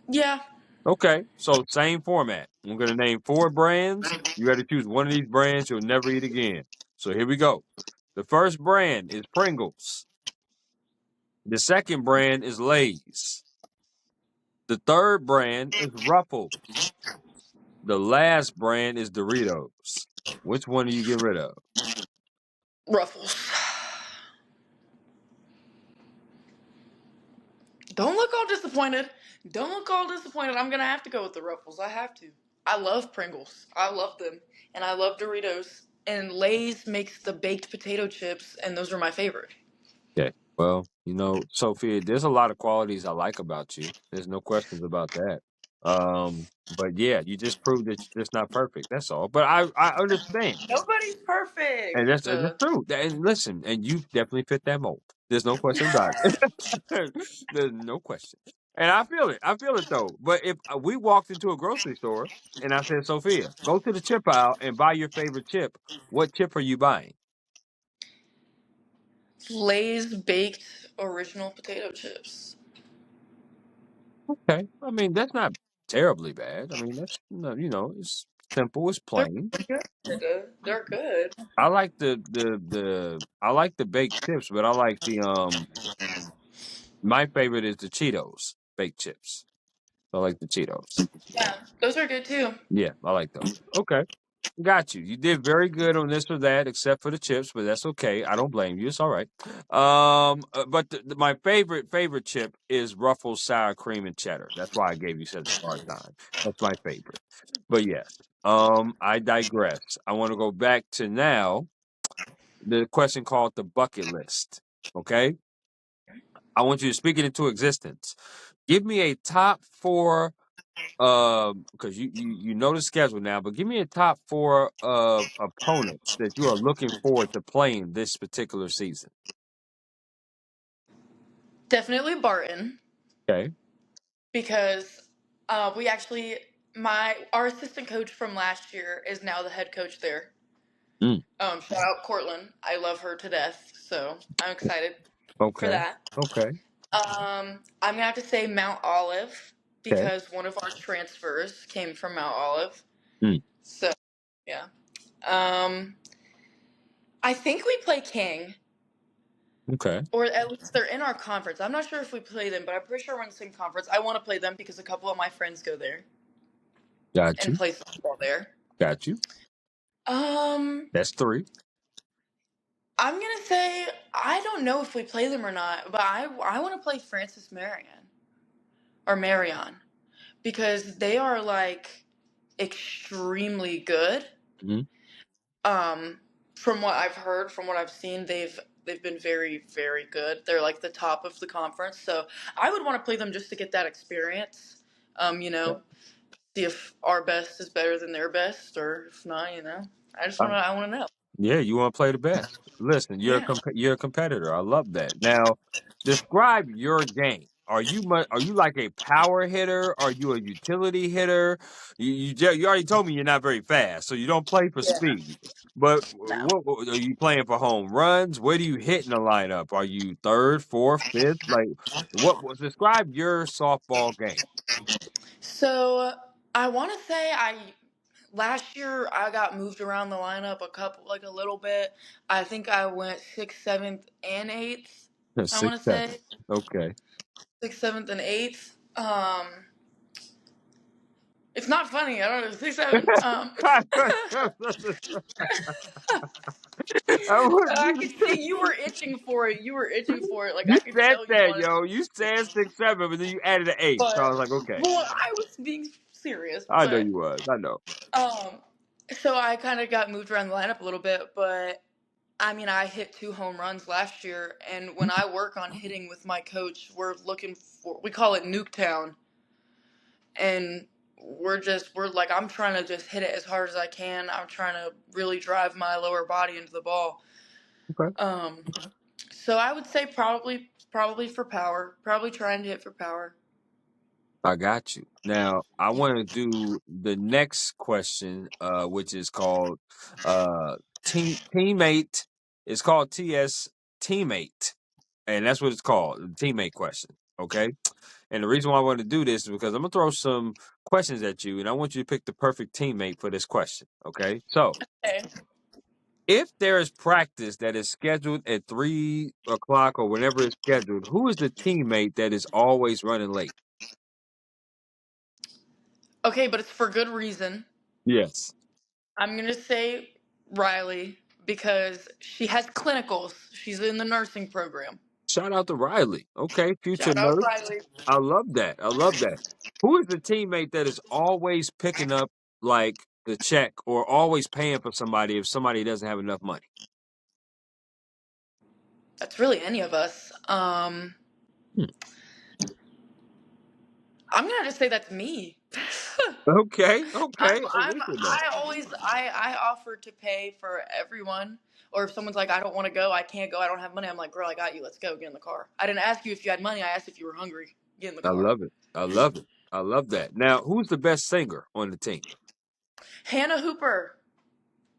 Yeah. Okay, so same format. I'm gonna name four brands. You got to choose one of these brands you'll never eat again. So here we go. The first brand is Pringles. The second brand is Lay's. The third brand is Ruffles. The last brand is Doritos. Which one do you get rid of? Ruffles. Don't look all disappointed. Don't look all disappointed. I'm gonna have to go with the Ruffles. I have to. I love Pringles. I love them, and I love Doritos. And Lay's makes the baked potato chips, and those are my favorite. Okay. Well, Sophia, there's a lot of qualities I like about you. There's no questions about that. But yeah, you just proved that you're just not perfect. That's all. But I understand. Nobody's And perfect. that's true. And listen, and you definitely fit that mold. There's no question about it. There's no question. And I feel it. I feel it though. But if we walked into a grocery store and I said, Sophia, go to the chip aisle and buy your favorite chip, what chip are you buying? Lay's baked original potato chips. Okay. I mean, that's not terribly bad. I mean, that's it's simple, it's They're plain. good. They're good. I like I like the baked chips, but I like my favorite is the Cheetos baked chips. I like the Cheetos. Yeah, those are good too. Yeah, I like those. Okay. Got you. You did very good on this or that, except for the chips, but that's okay. I don't blame you. It's all right. But my favorite chip is Ruffles sour cream and cheddar. That's why I gave you such a hard time. That's my favorite. But yes, I digress. I want to go back to now the question called the bucket list. Okay, I want you to speak it into existence. Give me a top four because you know the schedule now, but give me a top four of opponents that you are looking forward to playing this particular season. Definitely Barton Okay. because we actually our assistant coach from last year is now the head coach there. Mm, Shout out Cortland. I love her to death, so I'm excited for okay. that. Okay. I'm gonna have to say Mount Olive Okay. because one of our transfers came from Mount Olive. Mm, So yeah. Um, I think we play King, okay. or at least they're in our conference. I'm not sure if we play them, but I'm pretty sure we're in the same conference. I want to play them because a couple of my friends go there Got and you. play football there. Got you. Um, That's three. I'm gonna say I don't know if we play them or not, but I want to play Francis Marion or Marion because they are like extremely good. Hmm. Um, from what I've heard, from what I've seen, they've been very very good. They're like the top of the conference, so I would want to play them just to get that experience. You know, see if our best is better than their best, or if not, I want to know. Yeah, you want to play the best. Listen, Yeah. you're a competitor. I love that. Now, describe your game. Are you like a power hitter? Are you a utility hitter? You already told me you're not very fast, so you don't play for Yeah. speed. But No. what are you playing for home runs? Where do you hit in the lineup? Are you third, fourth, fifth? Like describe your softball game. So I want to say I last year I got moved around the lineup like a little bit. I think I went sixth, seventh, and eighth. I Six, want to seven. say Okay. sixth, seventh, and eighth. It's not funny. I don't know. Six, seven. I could see you were itching for it. You were itching for it. Like You I could said tell you that, wanted to. yo. You said 6, 7, but then you added an eight. So I But was like, okay. well, I was being serious. I know But you was. I know. um, so I kind of got moved around the lineup a little bit. But I mean, I hit 2 home runs last year, and when I work on hitting with my coach, we're looking for we call it Nuketown, and we're like I'm trying to just hit it as hard as I can. I'm trying to really drive my lower body into the ball. Okay. Um, so I would say probably for power, probably trying to hit for power. I got you. Now I want to do the next question, which is called teammate. It's called TS teammate, and that's what it's called, the teammate question. Okay. And the reason why I want to do this is because I'm gonna throw some questions at you, and I want you to pick the perfect teammate for this question. Okay. So Okay. If there is practice that is scheduled at 3 o'clock or whenever it's scheduled, who is the teammate that is always running late? Okay, but it's for good reason. Yes. I'm gonna say Riley because she has clinicals. She's in the nursing program. Shout out to Riley. Okay, future Shout out nurse. Riley. I love that. I love that. Who is the teammate that is always picking up like the check or always paying for somebody if somebody doesn't have enough money? That's really any of us. Hmm. I'm gonna just say that's me. Okay, okay. I'm with you now. I offer to pay for everyone. Or if someone's like, I don't want to go, I can't go, I don't have money, I'm like, girl, I got you. Let's go. Get in the car. I didn't ask you if you had money. I asked if you were hungry. Get in the I car. love it. I love it. I love that. Now, who's the best singer on the team? Hannah Hooper.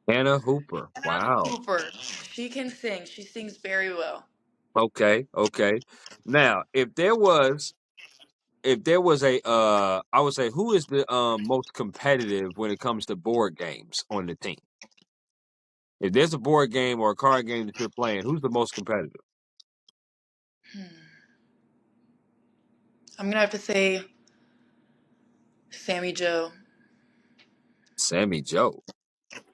Hannah Hooper. Hannah Wow. Hooper. She can sing. She sings very well. Okay, okay. Now, if there was a I would say who is the most competitive when it comes to board games on the team? If there's a board game or a card game that you're playing, who's the most competitive? Hmm. I'm gonna have to say Sammy Joe. Sammy Joe.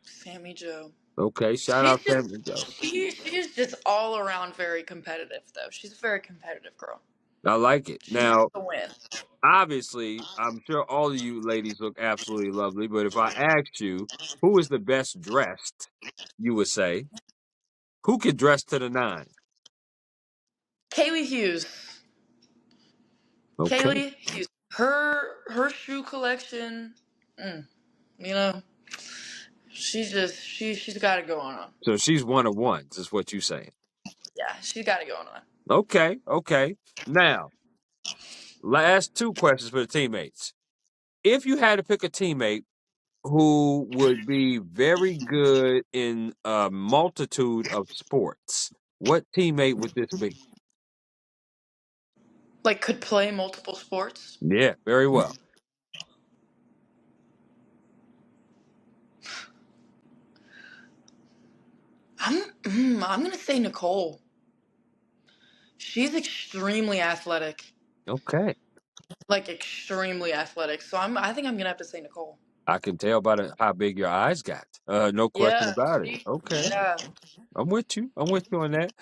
Sammy Joe. Okay, shout She's out just Sammy Joe. she's just all around very competitive though. She's a very competitive girl. I like it. She wants Now, to win. obviously, I'm sure all of you ladies look absolutely lovely, but if I asked you who is the best dressed, you would say, who could dress to the nine? Kaylee Hughes. Okay. Kaylee Hughes. Her shoe collection, mm, you know, she's got it going on. So she's one of ones, is what you saying. Yeah, she's got it going on. Okay, okay. Now, last two questions for the teammates. If you had to pick a teammate who would be very good in a multitude of sports, what teammate would this be? Like could play multiple sports. Yeah, very well. I'm gonna say Nicole. She's extremely athletic. Okay. Like extremely athletic. So I think I'm gonna have to say Nicole. I can tell by how big your eyes got. No question Yeah, about it. Okay. yeah. I'm with you. I'm with you on that.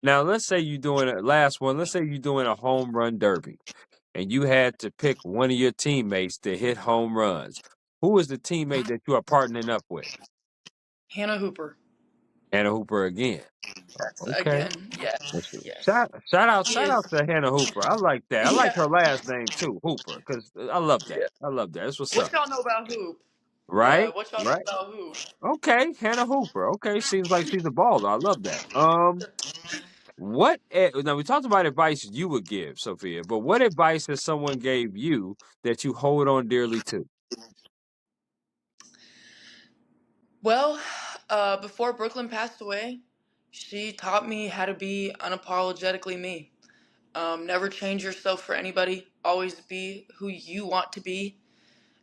Now, let's say you're doing a last one. Let's say you're doing a home run derby and you had to pick one of your teammates to hit home runs. Who is the teammate that you are partnering up with? Hannah Hooper. Hannah Hooper again. That's Okay. again. Let's Yes, see. yes. Shout She is. out to Hannah Hooper. I like that. I like Yeah, her last name too, Hooper, because I love that. yeah. I love that. That's what's What up. y'all know about Hoop? Right? What y'all know Right? about Hoop? Okay, Hannah Hooper. Okay, seems like she's a baller. I love that. Now we talked about advice you would give, Sophia, but what advice has someone gave you that you hold on dearly to? Well, before Brooklyn passed away, she taught me how to be unapologetically me. Never change yourself for anybody. Always be who you want to be.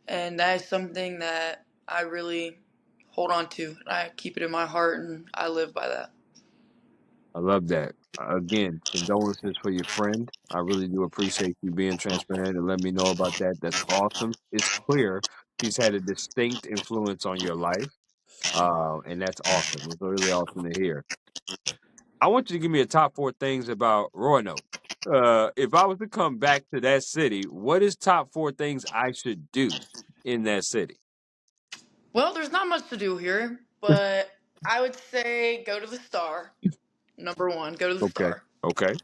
And that is something that I really hold on to. I keep it in my heart and I live by that. I love that. Again, condolences for your friend. I really do appreciate you being transparent and let me know about that. That's awesome. It's clear she's had a distinct influence on your life, and that's awesome. It's really awesome to hear. I want you to give me a top four things about Roanoke. If I was to come back to that city, what is top four things I should do in that city? Well, there's not much to do here, but I would say go to the Star. Number one, go to the Okay. Star. Okay.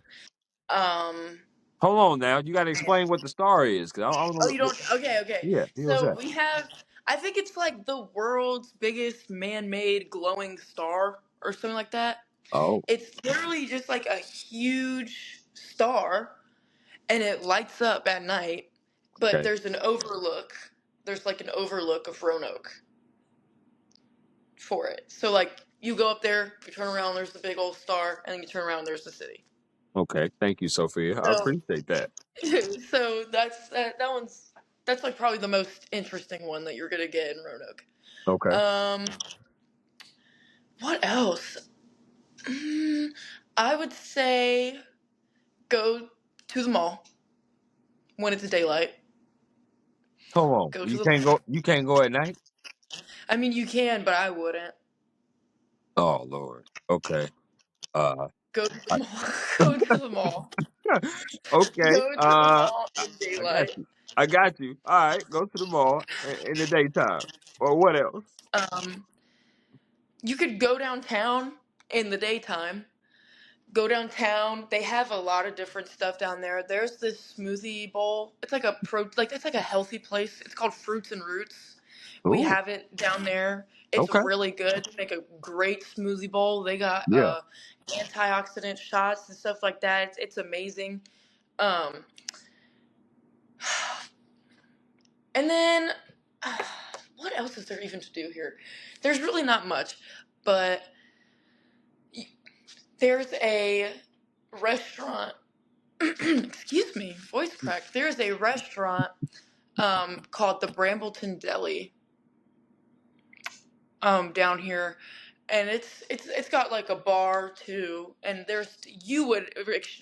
Um, Hold on now. You got to explain what the star is, because I don't oh, know. you don't? Okay, okay. Yeah. What's So that? we have, I think it's like the world's biggest man made glowing star or something like that. Oh. It's literally just like a huge star and it lights up at night, but Okay. there's an overlook. There's like an overlook of Roanoke for it. So like you go up there, you turn around, there's the big old star, and then you turn around, there's the city. Okay. Thank you, Sophia. I So appreciate that. so that one's that's like probably the most interesting one that you're gonna get in Roanoke. Okay. Um, What else? Mm, I would say go to the mall when it's daylight. Hold on. Go to You the can't go. You can't go at night. I mean, you can, but I wouldn't. Oh Lord. Okay. Uh. Go to the I, mall. Go to the mall. okay. Go to the mall in I got daylight. you. I got you. All right. Go to the mall in the daytime. Or what else? Um, you could go downtown in the daytime. Go downtown. They have a lot of different stuff down there. There's this smoothie bowl. It's like it's like a healthy place. It's called Fruits and Roots. We Ooh. have it down there. It's Okay. really good. They make a great smoothie bowl. They got Yeah. antioxidant shots and stuff like that. It's amazing. Um, and then what else is there even to do here? There's really not much, but there's a restaurant. Excuse me, voice crack. There's a restaurant called the Brambleton Deli down here, and it's got like a bar too, and you would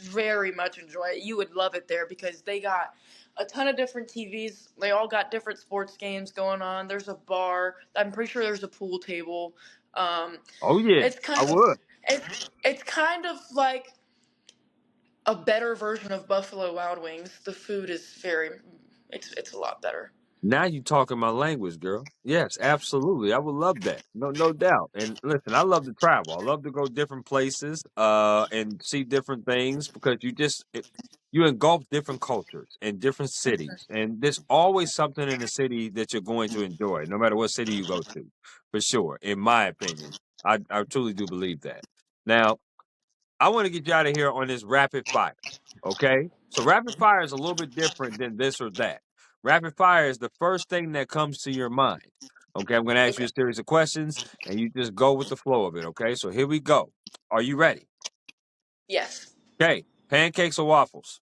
very much enjoy it. You would love it there because they got a ton of different TVs. They all got different sports games going on. There's a bar. I'm pretty sure there's a pool table. Um, Oh yeah. it's kind I of would. it's kind of like a better version of Buffalo Wild Wings. The food is it's a lot better. Now you talking my language, girl. Yes, absolutely. I would love that. No doubt. And listen, I love to travel. I love to go different places, and see different things because you engulf different cultures and different cities. And there's always something in the city that you're going to enjoy, no matter what city you go to, for sure, in my opinion. I truly do believe that. Now, I want to get you out of here on this rapid fire. Okay? So rapid fire is a little bit different than this or that. Rapid fire is the first thing that comes to your mind. Okay, I'm going to ask you Okay. a series of questions and you just go with the flow of it. Okay, so here we go. Are you ready? Yes. Okay, pancakes or waffles,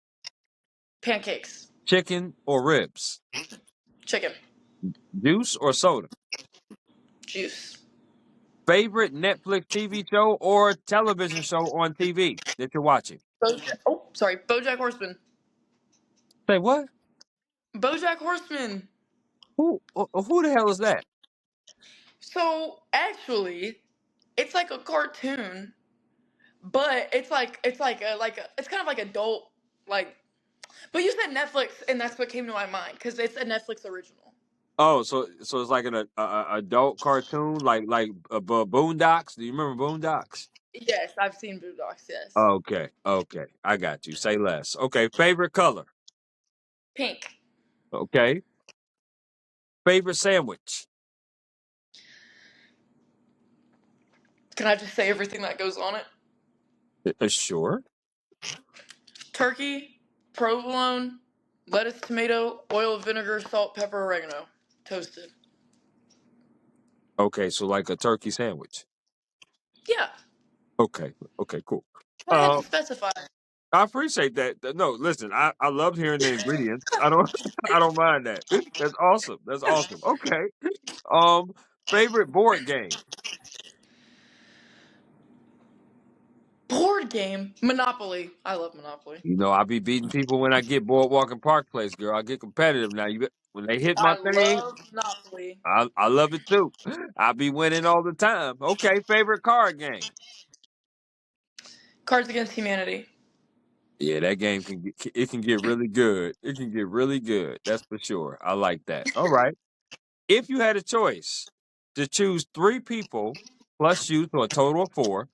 Pancakes. chicken or ribs, Chicken. juice or soda, Juice. favorite Netflix TV show or television show on TV that you're watching. Sorry. BoJack Horseman. Say what? BoJack Horseman. Who the hell is that? So actually, it's like a cartoon, but it's kind of like adult like. But you said Netflix, and that's what came to my mind because it's a Netflix original. Oh, so it's like an adult cartoon, like Boondocks. Do you remember Boondocks? Yes, I've seen Boondocks. Yes. Okay, okay, I got you. Say less. Okay, favorite color. Pink. Okay, favorite sandwich. Can I just say everything that goes on it? Sure. Turkey, provolone, lettuce, tomato, oil, vinegar, salt, pepper, oregano, toasted. Okay, so like a turkey sandwich. Yeah, Okay, okay, cool. I had Uh, to specify. I appreciate that. No, listen, I love hearing the ingredients. I don't I don't mind that. That's awesome. That's awesome. Okay. Um, favorite board game. Board game, Monopoly. I love Monopoly. You know, I be beating people when I get Boardwalk and Park Place, girl. I get competitive now. When they hit my I thing, love Monopoly. I love it too. I be winning all the time. Okay, favorite card game. Cards Against Humanity. Yeah, that game can get really good. It can get really good. That's for sure. I like that. All right. If you had a choice to choose three people plus you, so a total of four,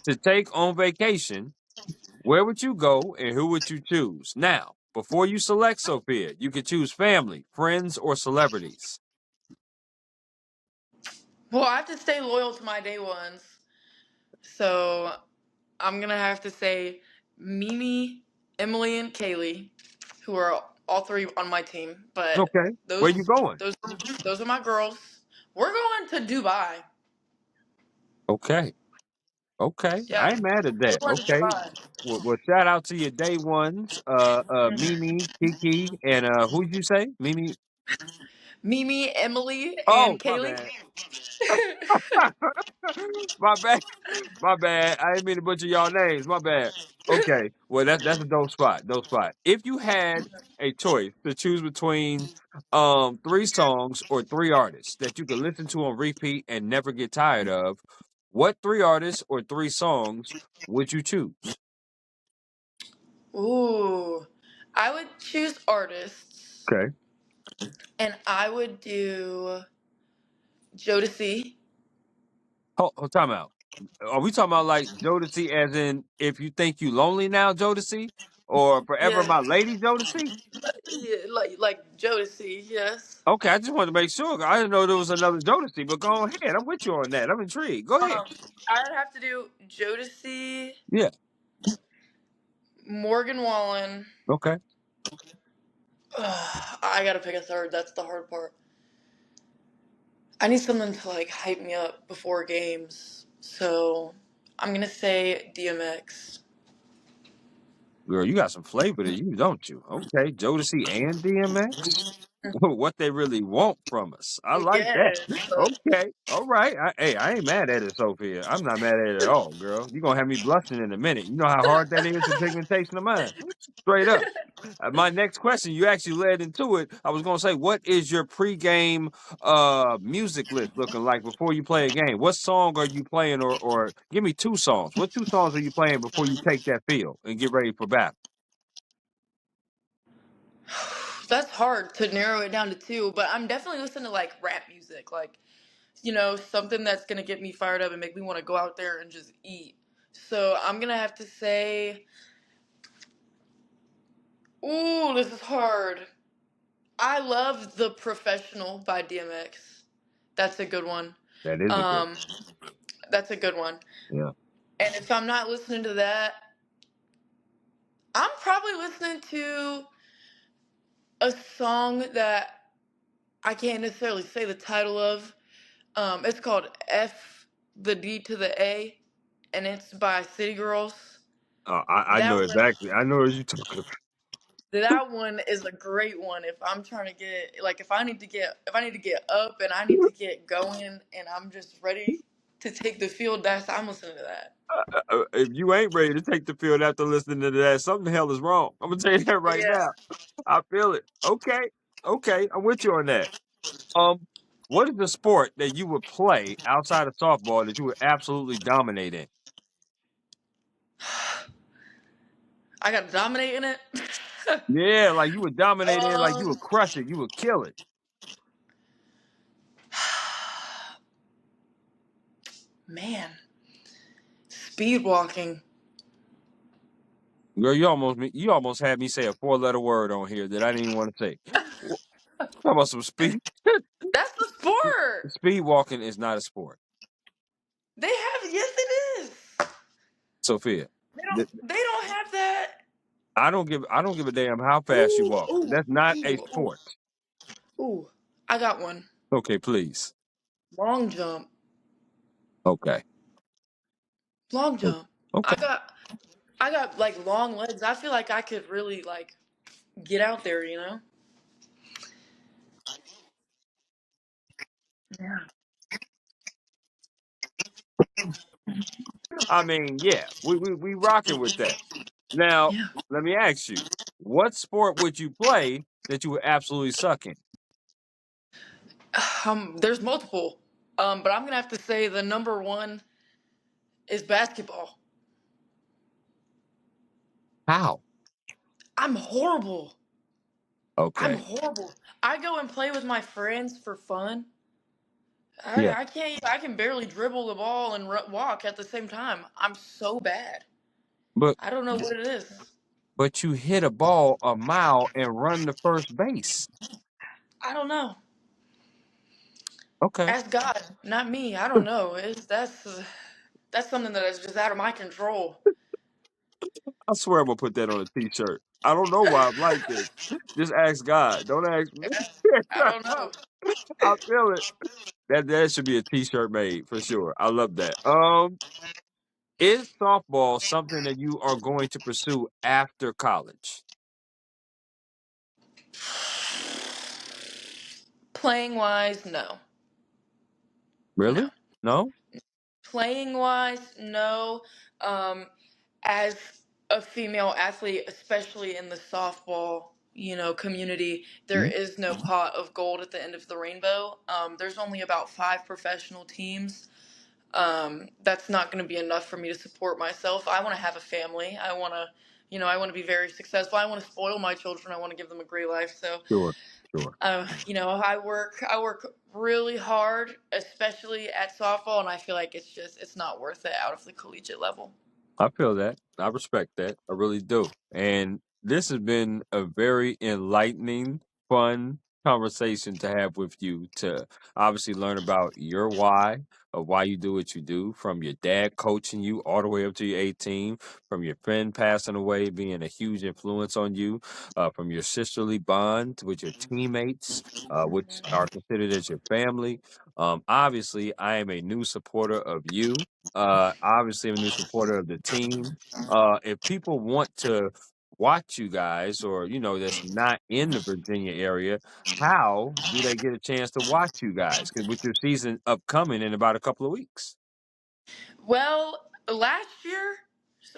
to take on vacation, where would you go and who would you choose? Now, before you select Sophia, you could choose family, friends, or celebrities. Well, I have to stay loyal to my day ones, so I'm gonna have to say Mimi, Emily, and Kaylee, who are all three on my team. But Okay. Where you those going? those those are my girls. We're going to Dubai. Okay. Okay. Yeah, I ain't mad at we're that. going to Okay. Dubai. Well, shout out to your day ones, Mimi, Kiki, and who'd you say? Mimi. Mimi, Emily, Oh, and my Kaylee. bad. My bad. My bad. I didn't mean to butcher y'all names. My bad. Okay. Well, that's a dope spot. Dope spot. If you had a choice to choose between three songs or three artists that you could listen to on repeat and never get tired of, what three artists or three songs would you choose? Ooh, I would choose artists, Okay. and I would do Jodeci. Hold time out. Are we talking about like Jodeci as in if you think you lonely now, Jodeci? Or forever Yeah, my lady Jodeci? yeah, like Jodeci. Yes. Okay, I just wanted to make sure. I didn't know there was another Jodeci, but go ahead. I'm with you on that. I'm intrigued. Go ahead. Um, I'd have to do Jodeci, Yeah. Morgan Wallen. Okay. I gotta pick a third. That's the hard part. I need something to like hype me up before games. So I'm gonna say DMX. Girl, you got some flavor to you, don't you? Okay, Jodeci and DMX. What they really want from us. I like that. Yes. Okay. All right. Hey, I ain't mad at it, Sophia. I'm not mad at it at all, girl. You're gonna have me blushing in a minute. You know how hard that is for pigmentation of mine. Straight up. My next question, you actually led into it. I was gonna say, what is your pregame music list looking like before you play a game? What song are you playing, or give me two songs? What two songs are you playing before you take that field and get ready for battle? That's hard to narrow it down to two, but I'm definitely listening to like rap music, like something that's gonna get me fired up and make me want to go out there and just eat. So I'm gonna have to say, ooh, this is hard. I love The Professional by DMX. That's a good one. That is a good. Um, that's a good one. Yeah. And if I'm not listening to that, I'm probably listening to a song that I can't necessarily say the title of. It's called F the D to the A, and it's by City Girls. I know That one, exactly. I know what you're talking about. that one is a great one. If I'm trying to get like if I need to get up and I need to get going and I'm just ready to take the field, that's I'm listening to that. If you ain't ready to take the field after listening to that, something the hell is wrong. I'm gonna tell you that right Yeah. now. I feel it. Okay, okay, I'm with you on that. Um, what is the sport that you would play outside of softball that you would absolutely dominate in? I got to dominate in it. Yeah, like you would dominate in, like you um, would crush it, you would kill it. man, speed walking. Girl, you almost had me say a four-letter word on here that I didn't even want to say. Talk about some speed. That's the sport. Speed walking is not a sport, They have yes, it is. Sophia. They don't have that. I don't give a damn how fast you Ooh, walk. ooh, That's not a ooh, ooh, sport. ooh. I got one. Okay, please. Long jump. Okay. Long O- jump. I Okay. got I got like long legs. I feel like I could really like get out there. Yeah. I mean, yeah, we rocking with that. Now, Yeah. let me ask you, what sport would you play that you would absolutely suck in? There's multiple. But I'm gonna have to say the number one is basketball. How? I'm horrible. I'm Okay. horrible. I go and play with my friends for fun. I, Yeah. I can't. I can barely dribble the ball and walk at the same time. I'm so bad. But I don't know what it is. but you hit a ball a mile and run to first base. I don't know. Okay. Ask God, not me. I don't know. That's something that is just out of my control. I swear I'm gonna put that on a t-shirt. I don't know why I'm like this. Just ask God. Don't ask me. I don't know. I feel it. That should be a t-shirt made for sure. I love that. Is softball something that you are going to pursue after college? Playing wise, no. Really? No. No? Playing wise, no. Um, as a female athlete, especially in the softball, community, there Mhm. is no pot of gold at the end of the rainbow. There's only about 5 professional teams. That's not going to be enough for me to support myself. I want to have a family. I want to be very successful. I want to spoil my children. I want to give them a great life. So, Sure, sure. I work really hard, especially at softball, and I feel like it's not worth it out of the collegiate level. I feel that. I respect that. I really do. And this has been a very enlightening, fun conversation to have with you to obviously learn about your why of why you do what you do, from your dad coaching you all the way up to your 18, from your friend passing away being a huge influence on you, from your sisterly bond with your teammates, which are considered as your family. Obviously, I am a new supporter of you, obviously, I'm a new supporter of the team. If people want to watch you guys, or that's not in the Virginia area, how do they get a chance to watch you guys? 'Cause with your season upcoming in about a couple of weeks. Well, last year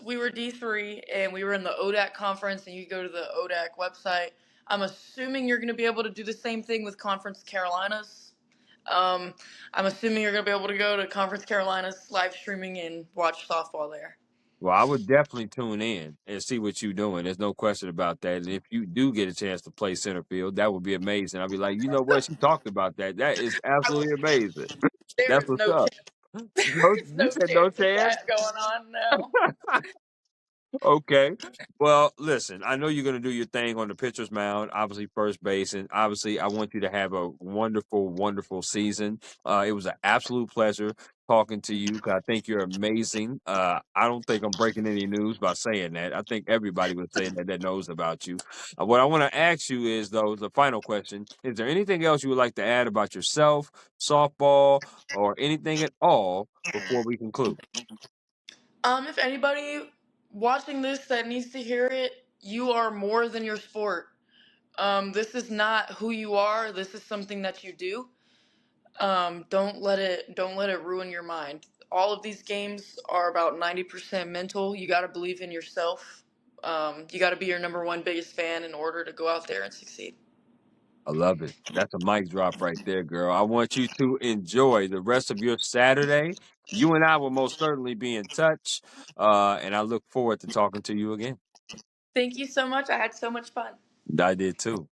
we were D3 and we were in the ODAC conference, and you go to the ODAC website. I'm assuming you're going to be able to do the same thing with Conference Carolinas. Um, I'm assuming you're going to be able to go to Conference Carolinas live streaming and watch softball there. Well, I would definitely tune in and see what you're doing. There's no question about that. And if you do get a chance to play center field, that would be amazing. I'll be like, you know what? She talked about that. That is I will, absolutely amazing. there That's is what's no up. chance. No, There's you no said no chance of chance? that going on now. Okay. Well, listen, I know you're going to do your thing on the pitcher's mound, obviously first base, and obviously I want you to have a wonderful, wonderful season. It was an absolute pleasure talking to you, 'cause I think you're amazing. I don't think I'm breaking any news by saying that. I think everybody was saying that knows about you. What I want to ask you is, though, the final question: is there anything else you would like to add about yourself, softball, or anything at all before we conclude? If anybody watching this that needs to hear it, you are more than your sport. This is not who you are. This is something that you do. Don't let it ruin your mind. All of these games are about 90% mental. You got to believe in yourself. You got to be your number one biggest fan in order to go out there and succeed. I love it. That's a mic drop right there, girl. I want you to enjoy the rest of your Saturday. You and I will most certainly be in touch, and I look forward to talking to you again. Thank you so much. I had so much fun. I did too.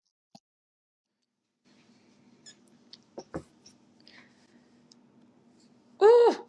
Ooh.